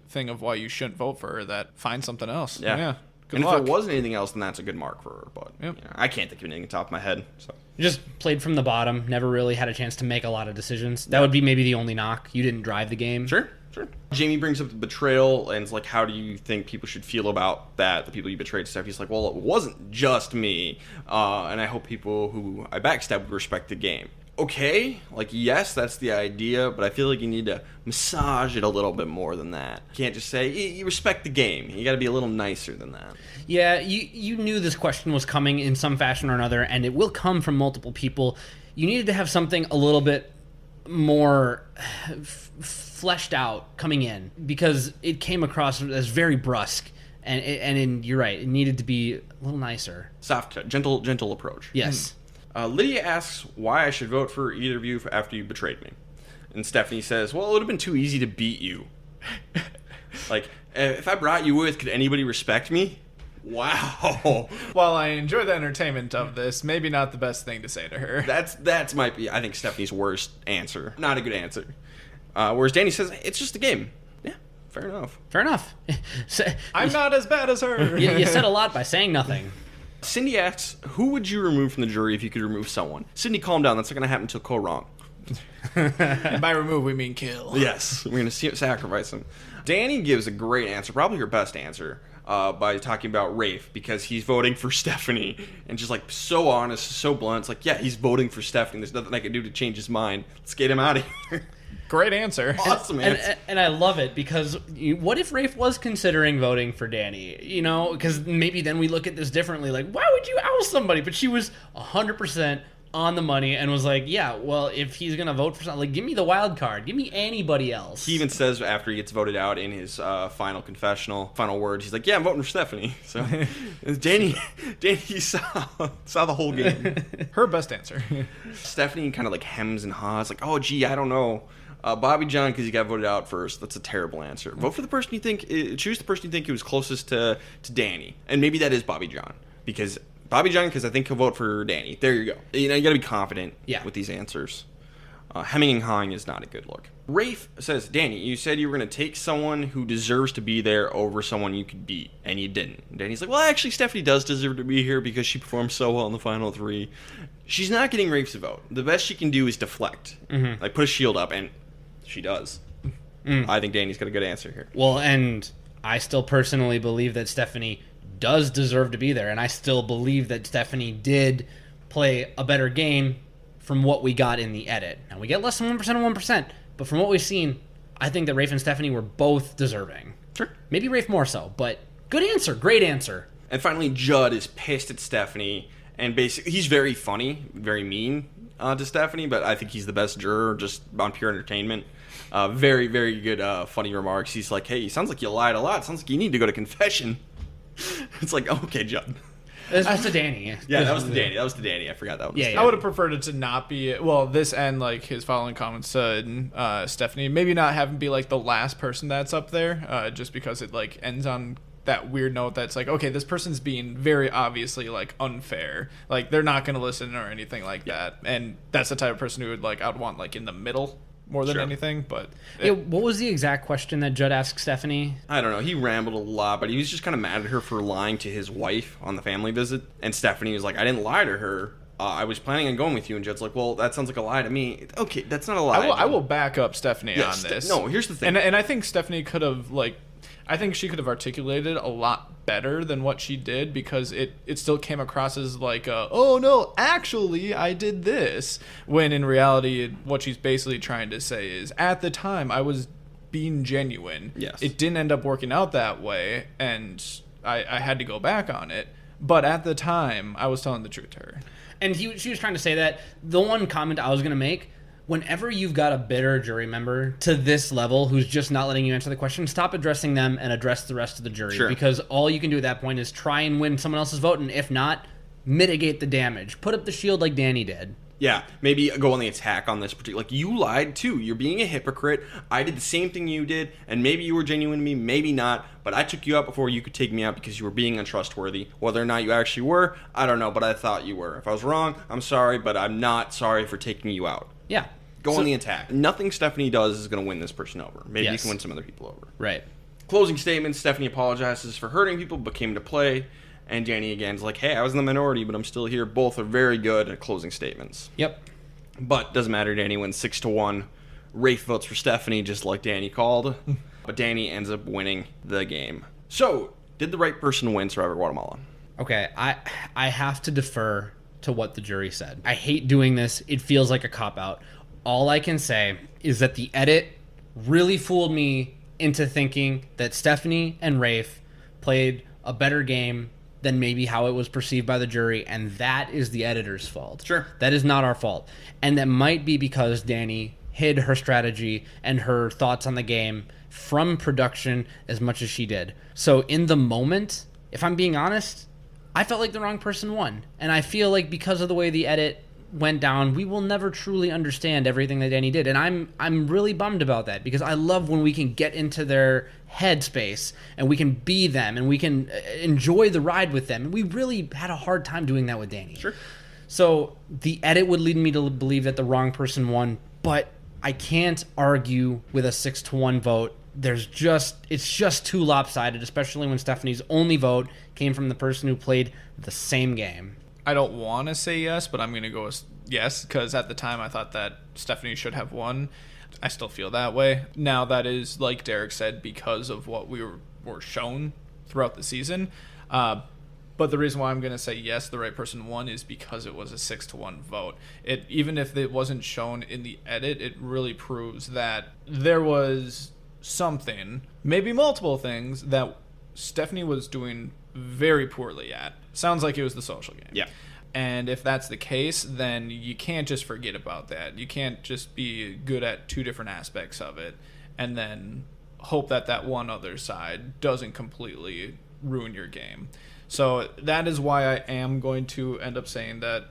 thing of why you shouldn't vote for her that find something else. Yeah. Good luck. If there wasn't anything else, then that's a good mark for her. But Yep. I can't think of anything on top of my head. So. Just played from the bottom, never really had a chance to make a lot of decisions. That would be maybe the only knock. You didn't drive the game. Sure. Jamie brings up the betrayal and it's like, how do you think people should feel about that? The people you betrayed stuff. He's like, well, it wasn't just me. And I hope people who I backstabbed would respect the game. Okay, yes, that's the idea, but I feel like you need to massage it a little bit more than that. You can't just say, you respect the game. You got to be a little nicer than that. Yeah, you knew this question was coming in some fashion or another, and it will come from multiple people. You needed to have something a little bit more fleshed out coming in, because it came across as very brusque, and you're right, it needed to be a little nicer. Soft, gentle approach. Yes. Lydia asks why I should vote for either of you after you betrayed me. And Stephanie says, well, it would have been too easy to beat you. If I brought you with, could anybody respect me? Wow. While I enjoy the entertainment of this, maybe not the best thing to say to her. That's might be, I think, Stephanie's worst answer. Not a good answer. Whereas Danny says, it's just a game. Yeah, fair enough. I'm not as bad as her. You said a lot by saying nothing. Cindy asks, who would you remove from the jury if you could remove someone? Cindy, calm down. That's not going to happen until Cole wrong. And by remove, we mean kill. Yes, we're going to sacrifice him. Danny gives a great answer, probably her best answer. by talking about Rafe because he's voting for Stephanie, and just like so honest, so blunt. It's like, yeah, he's voting for Stephanie. There's nothing I can do to change his mind. Let's get him out of here. Great answer. Awesome answer. And I love it because what if Rafe was considering voting for Danny? You know, because maybe then we look at this differently. Like, why would you oust somebody? But she was 100% on the money and was like, yeah, well, if he's going to vote for something, like, give me the wild card. Give me anybody else. He even says after he gets voted out in his final words, he's like, yeah, I'm voting for Stephanie. So Danny saw the whole game. Her best answer. Stephanie kind of like hems and haws, like, oh, gee, I don't know. Bobby John, because he got voted out first. That's a terrible answer. Vote for the person you think, choose the person you think was closest to Danny. And maybe that is Bobby John. Because I think he'll vote for Danny. There you go. You know, you got to be confident with these answers. Hemming and hawing is not a good look. Rafe says, Danny, you said you were going to take someone who deserves to be there over someone you could beat, and you didn't. And Danny's like, well, actually, Stephanie does deserve to be here because she performed so well in the final 3. She's not getting Rafe's vote. The best she can do is deflect. Mm-hmm. Like, put a shield up, and she does. I think Danny's got a good answer here. Well, and I still personally believe that Stephanie does deserve to be there, and I still believe that Stephanie did play a better game from what we got in the edit. Now, we get less than 1% of 1%, but from what we've seen, I think that Rafe and Stephanie were both deserving. Sure. Maybe Rafe more so, but good answer. Great answer. And finally, Judd is pissed at Stephanie, and basically, he's very funny, very mean to Stephanie, but I think he's the best juror just on pure entertainment. Very, very good funny remarks. He's like, hey, sounds like you lied a lot. Sounds like you need to go to confession. It's like, okay, Judd. That's to Danny. Yeah, that was to Danny. I forgot that one. Yeah. I would have preferred it to not be, well, this and like his following comments said, Stephanie, maybe not have him be like the last person that's up there, just because it like ends on that weird note that's like, okay, this person's being very obviously like unfair. Like they're not going to listen or anything like that. And that's the type of person who would like, I'd want like in the middle more than anything, but... what was the exact question that Judd asked Stephanie? I don't know. He rambled a lot, but he was just kind of mad at her for lying to his wife on the family visit. And Stephanie was like, I didn't lie to her. I was planning on going with you. And Judd's like, well, that sounds like a lie to me. Okay, that's not a lie. I will back up Stephanie on this. No, here's the thing. And I think Stephanie could have, like... I think she could have articulated a lot better than what she did because it still came across as like, oh no, actually I did this. When in reality, what she's basically trying to say is, at the time I was being genuine. Yes. It didn't end up working out that way, and I had to go back on it. But at the time, I was telling the truth to her. And she was trying to say that. The one comment I was going to make, whenever you've got a bitter jury member to this level who's just not letting you answer the question, stop addressing them and address the rest of the jury. Sure. Because all you can do at that point is try and win someone else's vote, and if not, mitigate the damage. Put up the shield like Danny did. Yeah, maybe go on the attack on this particular... Like, you lied, too. You're being a hypocrite. I did the same thing you did, and maybe you were genuine to me, maybe not, but I took you out before you could take me out because you were being untrustworthy. Whether or not you actually were, I don't know, but I thought you were. If I was wrong, I'm sorry, but I'm not sorry for taking you out. Yeah. Go on the attack. Nothing Stephanie does is going to win this person over. Maybe you can win some other people over. Right. Closing statement, Stephanie apologizes for hurting people, but came to play. And Danny again is like, hey, I was in the minority, but I'm still here. Both are very good at closing statements. Yep. But doesn't matter. Danny wins 6-1. Rafe votes for Stephanie, just like Danny called. But Danny ends up winning the game. So, did the right person win Survivor Guatemala? Okay, I have to defer to what the jury said. I hate doing this. It feels like a cop-out. All I can say is that the edit really fooled me into thinking that Stephanie and Rafe played a better game than maybe how it was perceived by the jury, and that is the editor's fault. Sure. That is not our fault. And that might be because Danny hid her strategy and her thoughts on the game from production as much as she did. So in the moment, if I'm being honest, I felt like the wrong person won. And I feel like because of the way the edit went down, we will never truly understand everything that Danny did, and I'm really bummed about that because I love when we can get into their headspace and we can be them and we can enjoy the ride with them, and we really had a hard time doing that with Danny. Sure. So the edit would lead me to believe that the wrong person won, but I can't argue with a 6-1 vote. It's just too lopsided, especially when Stephanie's only vote came from the person who played the same game. I don't want to say yes, but I'm going to go with yes, because at the time I thought that Stephanie should have won. I still feel that way. Now, that is, like Derek said, because of what we were shown throughout the season. But the reason why I'm going to say yes, the right person won, is because it was a 6-1 vote. Even if it wasn't shown in the edit, it really proves that there was something, maybe multiple things, that Stephanie was doing very poorly at. Sounds like it was the social game. Yeah. And if that's the case, then you can't just forget about that. You can't just be good at two different aspects of it and then hope that that one other side doesn't completely ruin your game. So that is why I am going to end up saying that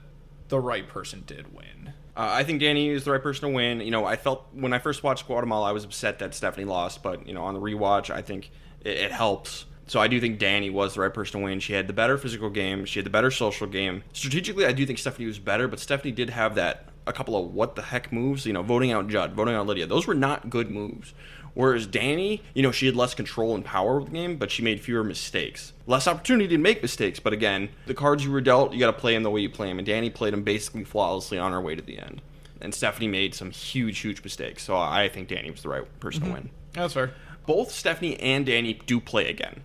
the right person did win. I think Danny is the right person to win. You know, I felt when I first watched Guatemala, I was upset that Stephanie lost, but, you know, on the rewatch, I think it helps. So I do think Danny was the right person to win. She had the better physical game. She had the better social game. Strategically, I do think Stephanie was better, but Stephanie did have a couple of what the heck moves, you know, voting out Judd, voting out Lydia. Those were not good moves. Whereas Danny, you know, she had less control and power with the game, but she made fewer mistakes. Less opportunity to make mistakes, but again, the cards you were dealt, you got to play them the way you play them. And Danny played them basically flawlessly on her way to the end. And Stephanie made some huge, huge mistakes. So I think Danny was the right person to win. That's fair. Both Stephanie and Danny do play again.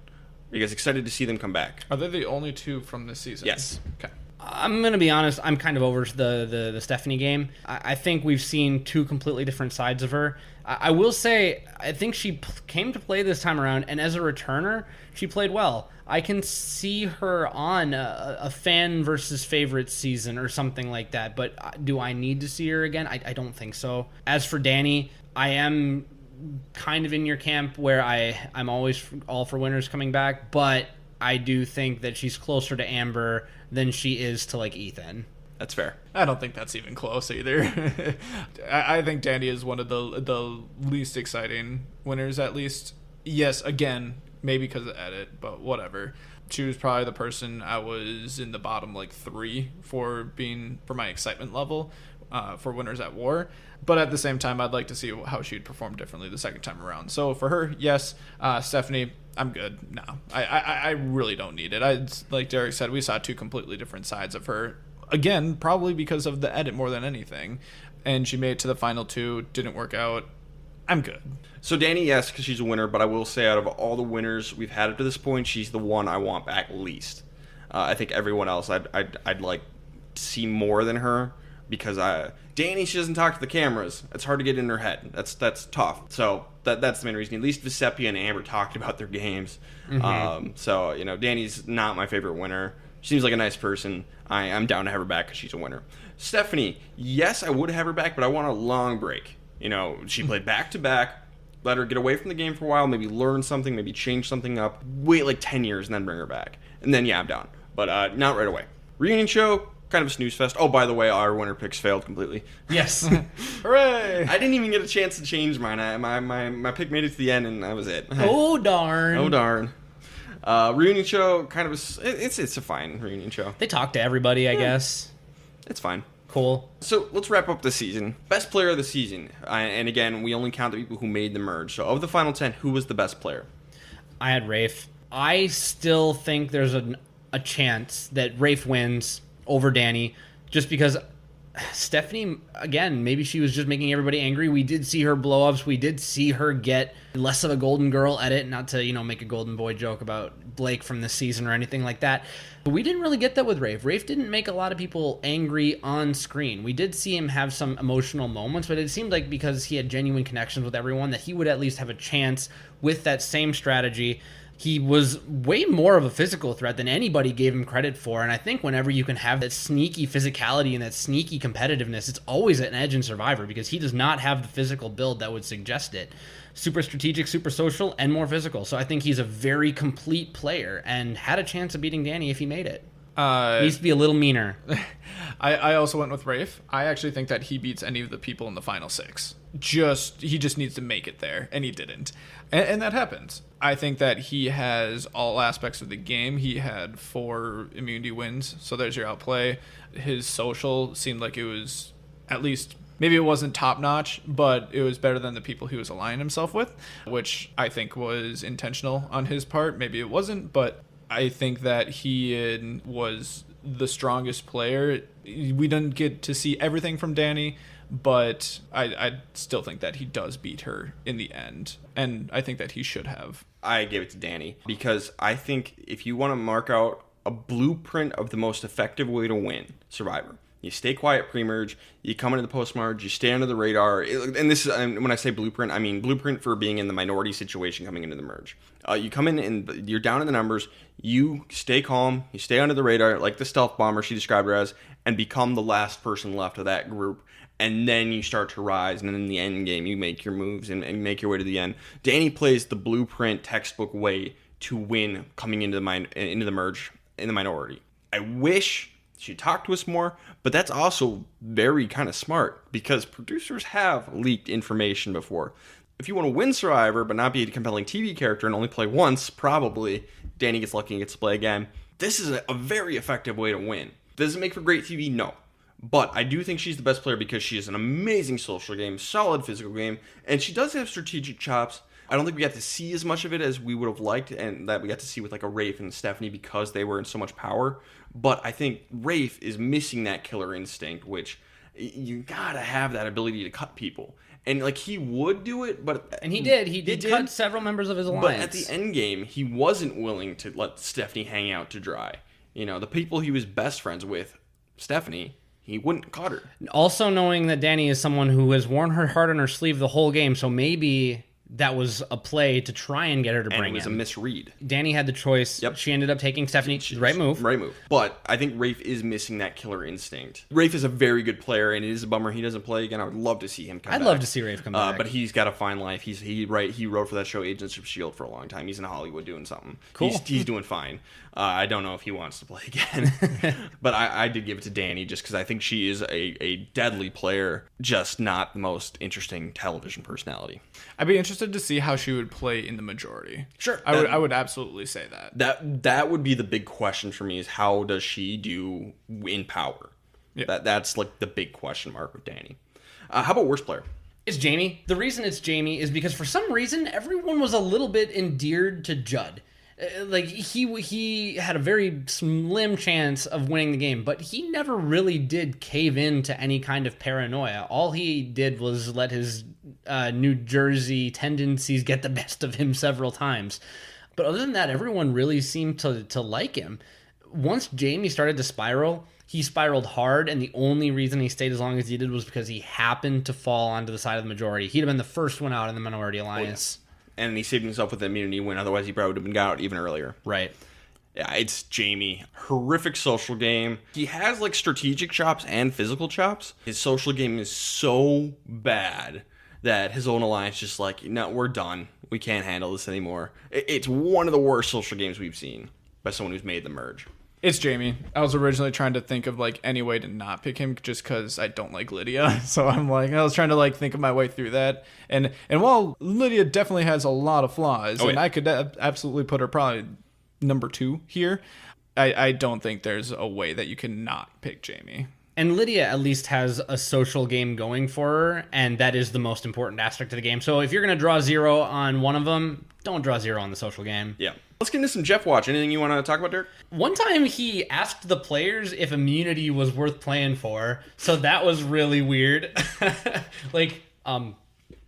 Are you guys excited to see them come back? Are they the only two from this season? Yes. Okay. I'm going to be honest, I'm kind of over the Stephanie game. I think we've seen two completely different sides of her. I will say, I think she came to play this time around, and as a returner, she played well. I can see her on a fan versus favorite season or something like that, but do I need to see her again? I don't think so. As for Danny, I am kind of in your camp where I'm always all for winners coming back, but I do think that she's closer to Amber than she is to, like, Ethan. That's fair. I don't think that's even close either. I think Danny is one of the least exciting winners, at least. Yes, again, maybe because of the edit, but whatever. She was probably the person I was in the bottom, like, 3 for my excitement level for Winners at War. But at the same time, I'd like to see how she'd perform differently the second time around. So for her, yes. Stephanie, I'm good. No, I really don't need it. Like Derek said, we saw two completely different sides of her. Again, probably because of the edit more than anything. And she made it to the final 2, didn't work out. I'm good. So Danny, yes, because she's a winner, but I will say out of all the winners we've had up to this point, she's the one I want back least. I think everyone else I'd like to see more than her, because Danny, she doesn't talk to the cameras. It's hard to get in her head. That's tough. So that's the main reason. At least Giuseppe and Amber talked about their games. Mm-hmm. So, you know, Danny's not my favorite winner. She seems like a nice person. I'm down to have her back because she's a winner. Stephanie, yes, I would have her back, but I want a long break. You know, she played back-to-back. Let her get away from the game for a while, maybe learn something, maybe change something up. Wait like 10 years and then bring her back. And then, yeah, I'm down. But not right away. Reunion show, kind of a snooze fest. Oh, by the way, our winner picks failed completely. Yes. Hooray! I didn't even get a chance to change mine. My pick made it to the end, and that was it. Oh, darn. Oh, darn. Reunion show, kind of it's a fine reunion show. They talk to everybody, I guess. It's fine. Cool. So let's wrap up the season. Best player of the season. And again, we only count the people who made the merge. So of the final 10, who was the best player? I had Rafe. I still think there's a chance that Rafe wins over Danny, just because Stephanie, again, maybe she was just making everybody angry. We did see her blow-ups. We did see her get less of a golden girl edit, not to, you know, make a golden boy joke about Blake from this season or anything like that. But we didn't really get that with Rafe. Rafe didn't make a lot of people angry on screen. We did see him have some emotional moments, but it seemed like because he had genuine connections with everyone that he would at least have a chance with that same strategy. He was way more of a physical threat than anybody gave him credit for, and I think whenever you can have that sneaky physicality and that sneaky competitiveness, it's always an edge in Survivor, because he does not have the physical build that would suggest it. Super strategic, super social, and more physical. So I think he's a very complete player and had a chance of beating Danny if he made it. He needs to be a little meaner. I also went with Rafe. I actually think that he beats any of the people in the final 6. He just needs to make it there, and he didn't. And that happens. I think that he has all aspects of the game. He had 4 immunity wins, so there's your outplay. His social seemed like it was, at least, maybe it wasn't top-notch, but it was better than the people he was aligning himself with, which I think was intentional on his part. Maybe it wasn't, but I think that he was the strongest player. We didn't get to see everything from Danny, but I still think that he does beat her in the end, and I think that he should have. I gave it to Danny because I think if you want to mark out a blueprint of the most effective way to win Survivor, you stay quiet pre-merge, you come into the post-merge, you stay under the radar. And this is, when I say blueprint, I mean blueprint for being in the minority situation coming into the merge. You come in and you're down in the numbers, you stay calm, you stay under the radar, like the stealth bomber she described her as, and become the last person left of that group. And then you start to rise, and then in the end game, you make your moves and make your way to the end. Danny plays the blueprint textbook way to win coming into the merge in the minority. I wish she talked to us more, but that's also very kind of smart because producers have leaked information before. If you want to win Survivor but not be a compelling TV character and only play once, probably Danny gets lucky and gets to play again. This is a very effective way to win. Does it make for great TV? No. But I do think she's the best player because she has an amazing social game, solid physical game, and she does have strategic chops. I don't think we got to see as much of it as we would have liked, and that we got to see with like a Rafe and Stephanie because they were in so much power. But I think Rafe is missing that killer instinct, which you gotta have that ability to cut people. And like he would do it, but and he did cut several members of his alliance. But at the end game, he wasn't willing to let Stephanie hang out to dry. You know, the people he was best friends with, Stephanie, he wouldn't cut her. Also knowing that Danny is someone who has worn her heart on her sleeve the whole game, so maybe that was a play to try and get her to bring in. And it was a misread. Danny had the choice. Yep. She ended up taking Stephanie. Right move. Right move. But I think Rafe is missing that killer instinct. Rafe is a very good player, and it is a bummer he doesn't play again. I would love to see him come back. I'd love to see Rafe come back. But he's got a fine life. He wrote for that show Agents of S.H.I.E.L.D. for a long time. He's in Hollywood doing something. Cool. He's doing fine. I don't know if he wants to play again. But I did give it to Danny just because I think she is a deadly player, just not the most interesting television personality. I'd be interested to see how she would play in the majority. Sure. I would absolutely say that. That would be the big question for me is how does she do in power? Yeah. That's like the big question mark with Danny. How about worst player? It's Jamie. The reason it's Jamie is because for some reason everyone was a little bit endeared to Judd. Like he had a very slim chance of winning the game, but he never really did cave in to any kind of paranoia. All he did was let his New Jersey tendencies get the best of him several times. But other than that, everyone really seemed to like him. Once Jamie started to spiral, he spiraled hard, and the only reason he stayed as long as he did was because he happened to fall onto the side of the majority. He'd have been the first one out in the minority alliance. Oh, yeah. And he saved himself with the immunity win. Otherwise, he probably would have been got out even earlier. Right. Yeah, it's Jamie. Horrific social game. He has like strategic chops and physical chops. His social game is so bad that his own alliance just like, no, we're done. We can't handle this anymore. It's one of the worst social games we've seen by someone who's made the merge. It's Jamie. I was originally trying to think of like any way to not pick him just because I don't like Lydia. So I was trying to like think of my way through that. And while Lydia definitely has a lot of flaws, and I could absolutely put her probably number 2 here, I don't think there's a way that you can not pick Jamie. And Lydia at least has a social game going for her, and that is the most important aspect of the game. So if you're going to draw 0 on one of them, don't draw 0 on the social game. Yeah. Let's get into some Jeff Watch. Anything you want to talk about, Derek? One time he asked the players if immunity was worth playing for, so that was really weird.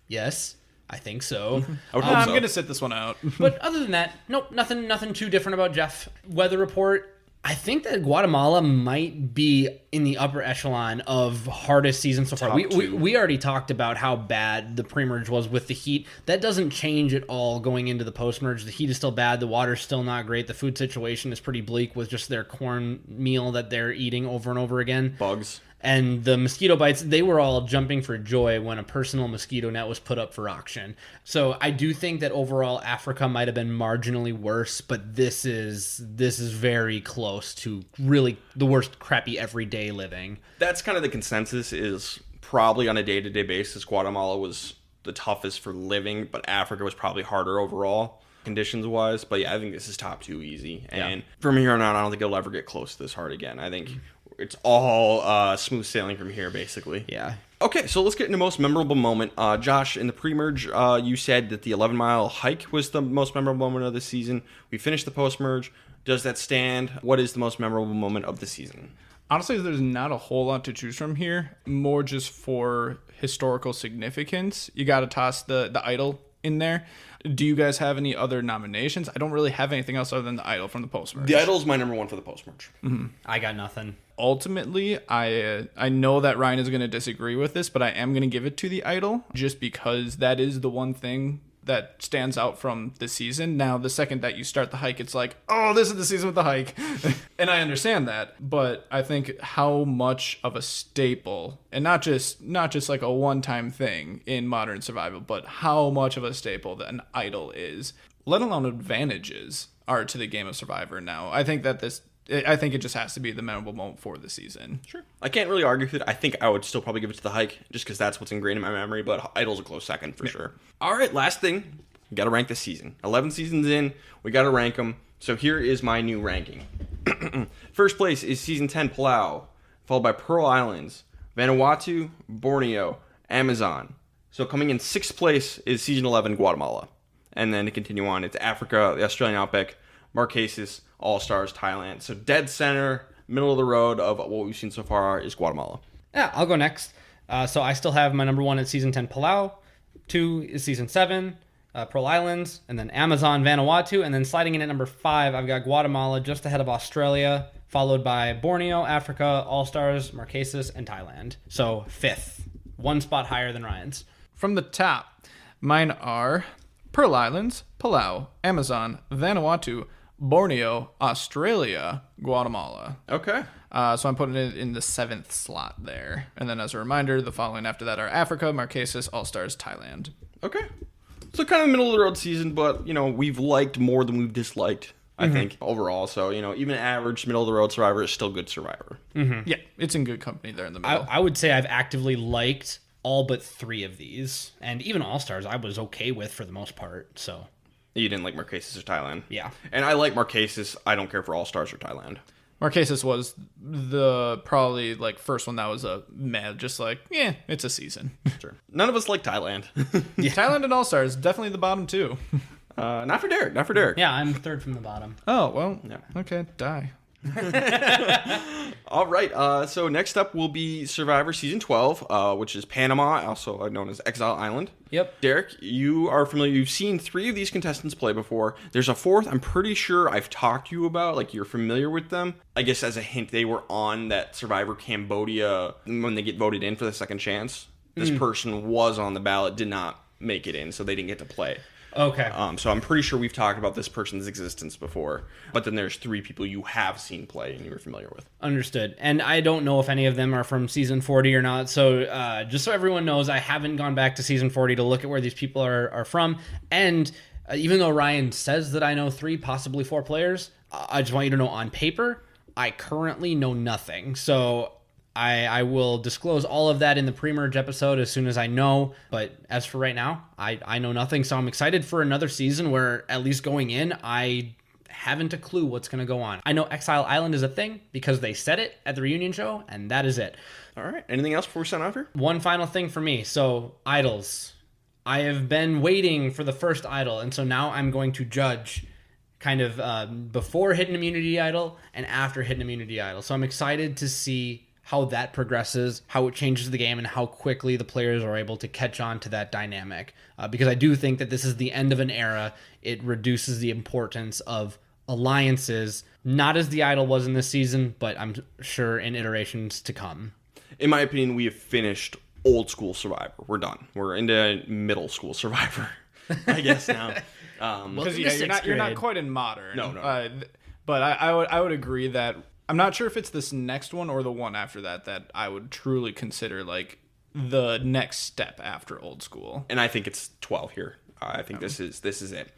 Yes, I think so. I'm going to sit this one out. But other than that, nope, nothing too different about Jeff. Weather report. I think that Guatemala might be in the upper echelon of hardest season so far. We already talked about how bad the pre-merge was with the heat. That doesn't change at all going into the post-merge. The heat is still bad. The water's still not great. The food situation is pretty bleak with just their corn meal that they're eating over and over again. Bugs. And the mosquito bites, they were all jumping for joy when a personal mosquito net was put up for auction. So I do think that overall Africa might have been marginally worse, but this is very close to really the worst crappy everyday living. That's kind of the consensus is probably on a day-to-day basis. Guatemala was the toughest for living, but Africa was probably harder overall conditions-wise. But yeah, I think this is top 2 easy. And from here on out, I don't think it'll ever get close to this hard again. I think it's all smooth sailing from here, basically. Yeah. Okay, so let's get into most memorable moment. Josh, in the pre-merge, you said that the 11-mile hike was the most memorable moment of the season. We finished the post-merge. Does that stand? What is the most memorable moment of the season? Honestly, there's not a whole lot to choose from here. More just for historical significance. You got to toss the Idol in there. Do you guys have any other nominations? I don't really have anything else other than the Idol from the post-merge. The Idol is my number one for the post-merge. Mm-hmm. I got nothing. Ultimately, I know that Ryan is going to disagree with this, but I am going to give it to the Idol just because that is the one thing that stands out from the season. Now, the second that you start the hike, it's like, oh, this is the season with the hike. And I understand that, but I think how much of a staple, and not just like a one-time thing in modern survival, but how much of a staple that an Idol is, let alone advantages are to the game of Survivor now. I think it just has to be the memorable moment for the season. Sure. I can't really argue with it. I think I would still probably give it to the hike just because that's what's ingrained in my memory, but Idol's a close second for sure. All right, last thing. We got to rank the season. 11 seasons in. We got to rank them. So here is my new ranking. First place is Season 10 Palau, followed by Pearl Islands, Vanuatu, Borneo, Amazon. So coming in 6th place is Season 11 Guatemala. And then to continue on, it's Africa, the Australian Outback, Marquesas, All-Stars, Thailand. So dead center, middle of the road of what we've seen so far is Guatemala. Yeah, I'll go next. So I still have my number 1 at Season 10 Palau. 2 is Season 7, Pearl Islands, and then Amazon, Vanuatu. And then sliding in at number 5, I've got Guatemala just ahead of Australia, followed by Borneo, Africa, All-Stars, Marquesas, and Thailand. So 5th. 1 spot higher than Ryan's. From the top, mine are Pearl Islands, Palau, Amazon, Vanuatu, Borneo, Australia, Guatemala. Okay. So I'm putting it in the 7th slot there. And then as a reminder, the following after that are Africa, Marquesas, All-Stars, Thailand. Okay. So kind of middle of the road season, but, we've liked more than we've disliked, I think, overall. So, even average middle of the road Survivor is still good Survivor. Mm-hmm. Yeah, it's in good company there in the middle. I would say I've actively liked all but 3 of these. And even All-Stars I was okay with for the most part, so... You didn't like Marquesas or Thailand? Yeah. And I like Marquesas. I don't care for All-Stars or Thailand. Marquesas was the probably first one that was just it's a season. Sure. None of us like Thailand. Yeah. Thailand and All-Stars, definitely the bottom 2. Not for Derek. Yeah, I'm 3rd from the bottom. Oh, well, yeah. Okay, die. All right. So next up will be Survivor Season 12, which is Panama, also known as Exile Island. Yep. Derek, you are familiar. You've seen 3 of these contestants play before. There's a 4th I'm pretty sure I've talked to you about. You're familiar with them. I guess as a hint, they were on that Survivor Cambodia when they get voted in for the second chance. This person was on the ballot, did not make it in, so they didn't get to play. Okay. So I'm pretty sure we've talked about this person's existence before. But then there's 3 people you have seen play and you're familiar with. Understood. And I don't know if any of them are from Season 40 or not. So just so everyone knows, I haven't gone back to Season 40 to look at where these people are from. And even though Ryan says that I know 3, possibly 4 players, I just want you to know on paper, I currently know nothing. So... I will disclose all of that in the pre-merge episode as soon as I know. But as for right now, I know nothing. So I'm excited for another season where, at least going in, I haven't a clue what's going to go on. I know Exile Island is a thing because they said it at the reunion show, and that is it. All right. Anything else before we sign off here? One final thing for me. So, idols. I have been waiting for the first idol, and so now I'm going to judge kind of before Hidden Immunity Idol and after Hidden Immunity Idol. So I'm excited to see how that progresses, how it changes the game, and how quickly the players are able to catch on to that dynamic. Because I do think that this is the end of an era. It reduces the importance of alliances, not as the Idol was in this season, but I'm sure in iterations to come. In my opinion, we have finished old school Survivor. We're done. We're into middle school Survivor, I guess now. Because you're not quite in modern. No. But I would agree that I'm not sure if it's this next one or the one after that I would truly consider the next step after old school. And I think it's 12 here. I think this is it.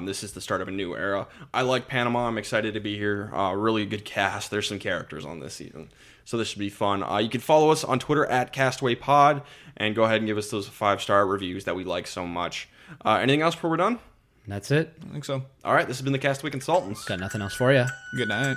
This is the start of a new era. I like Panama. I'm excited to be here. Really good cast. There's some characters on this season, so this should be fun. You can follow us on Twitter at Castaway Pod and go ahead and give us those 5-star reviews that we like so much. Anything else before we're done? That's it. I think so. All right. This has been the Castaway Consultants. Got nothing else for you. Good night.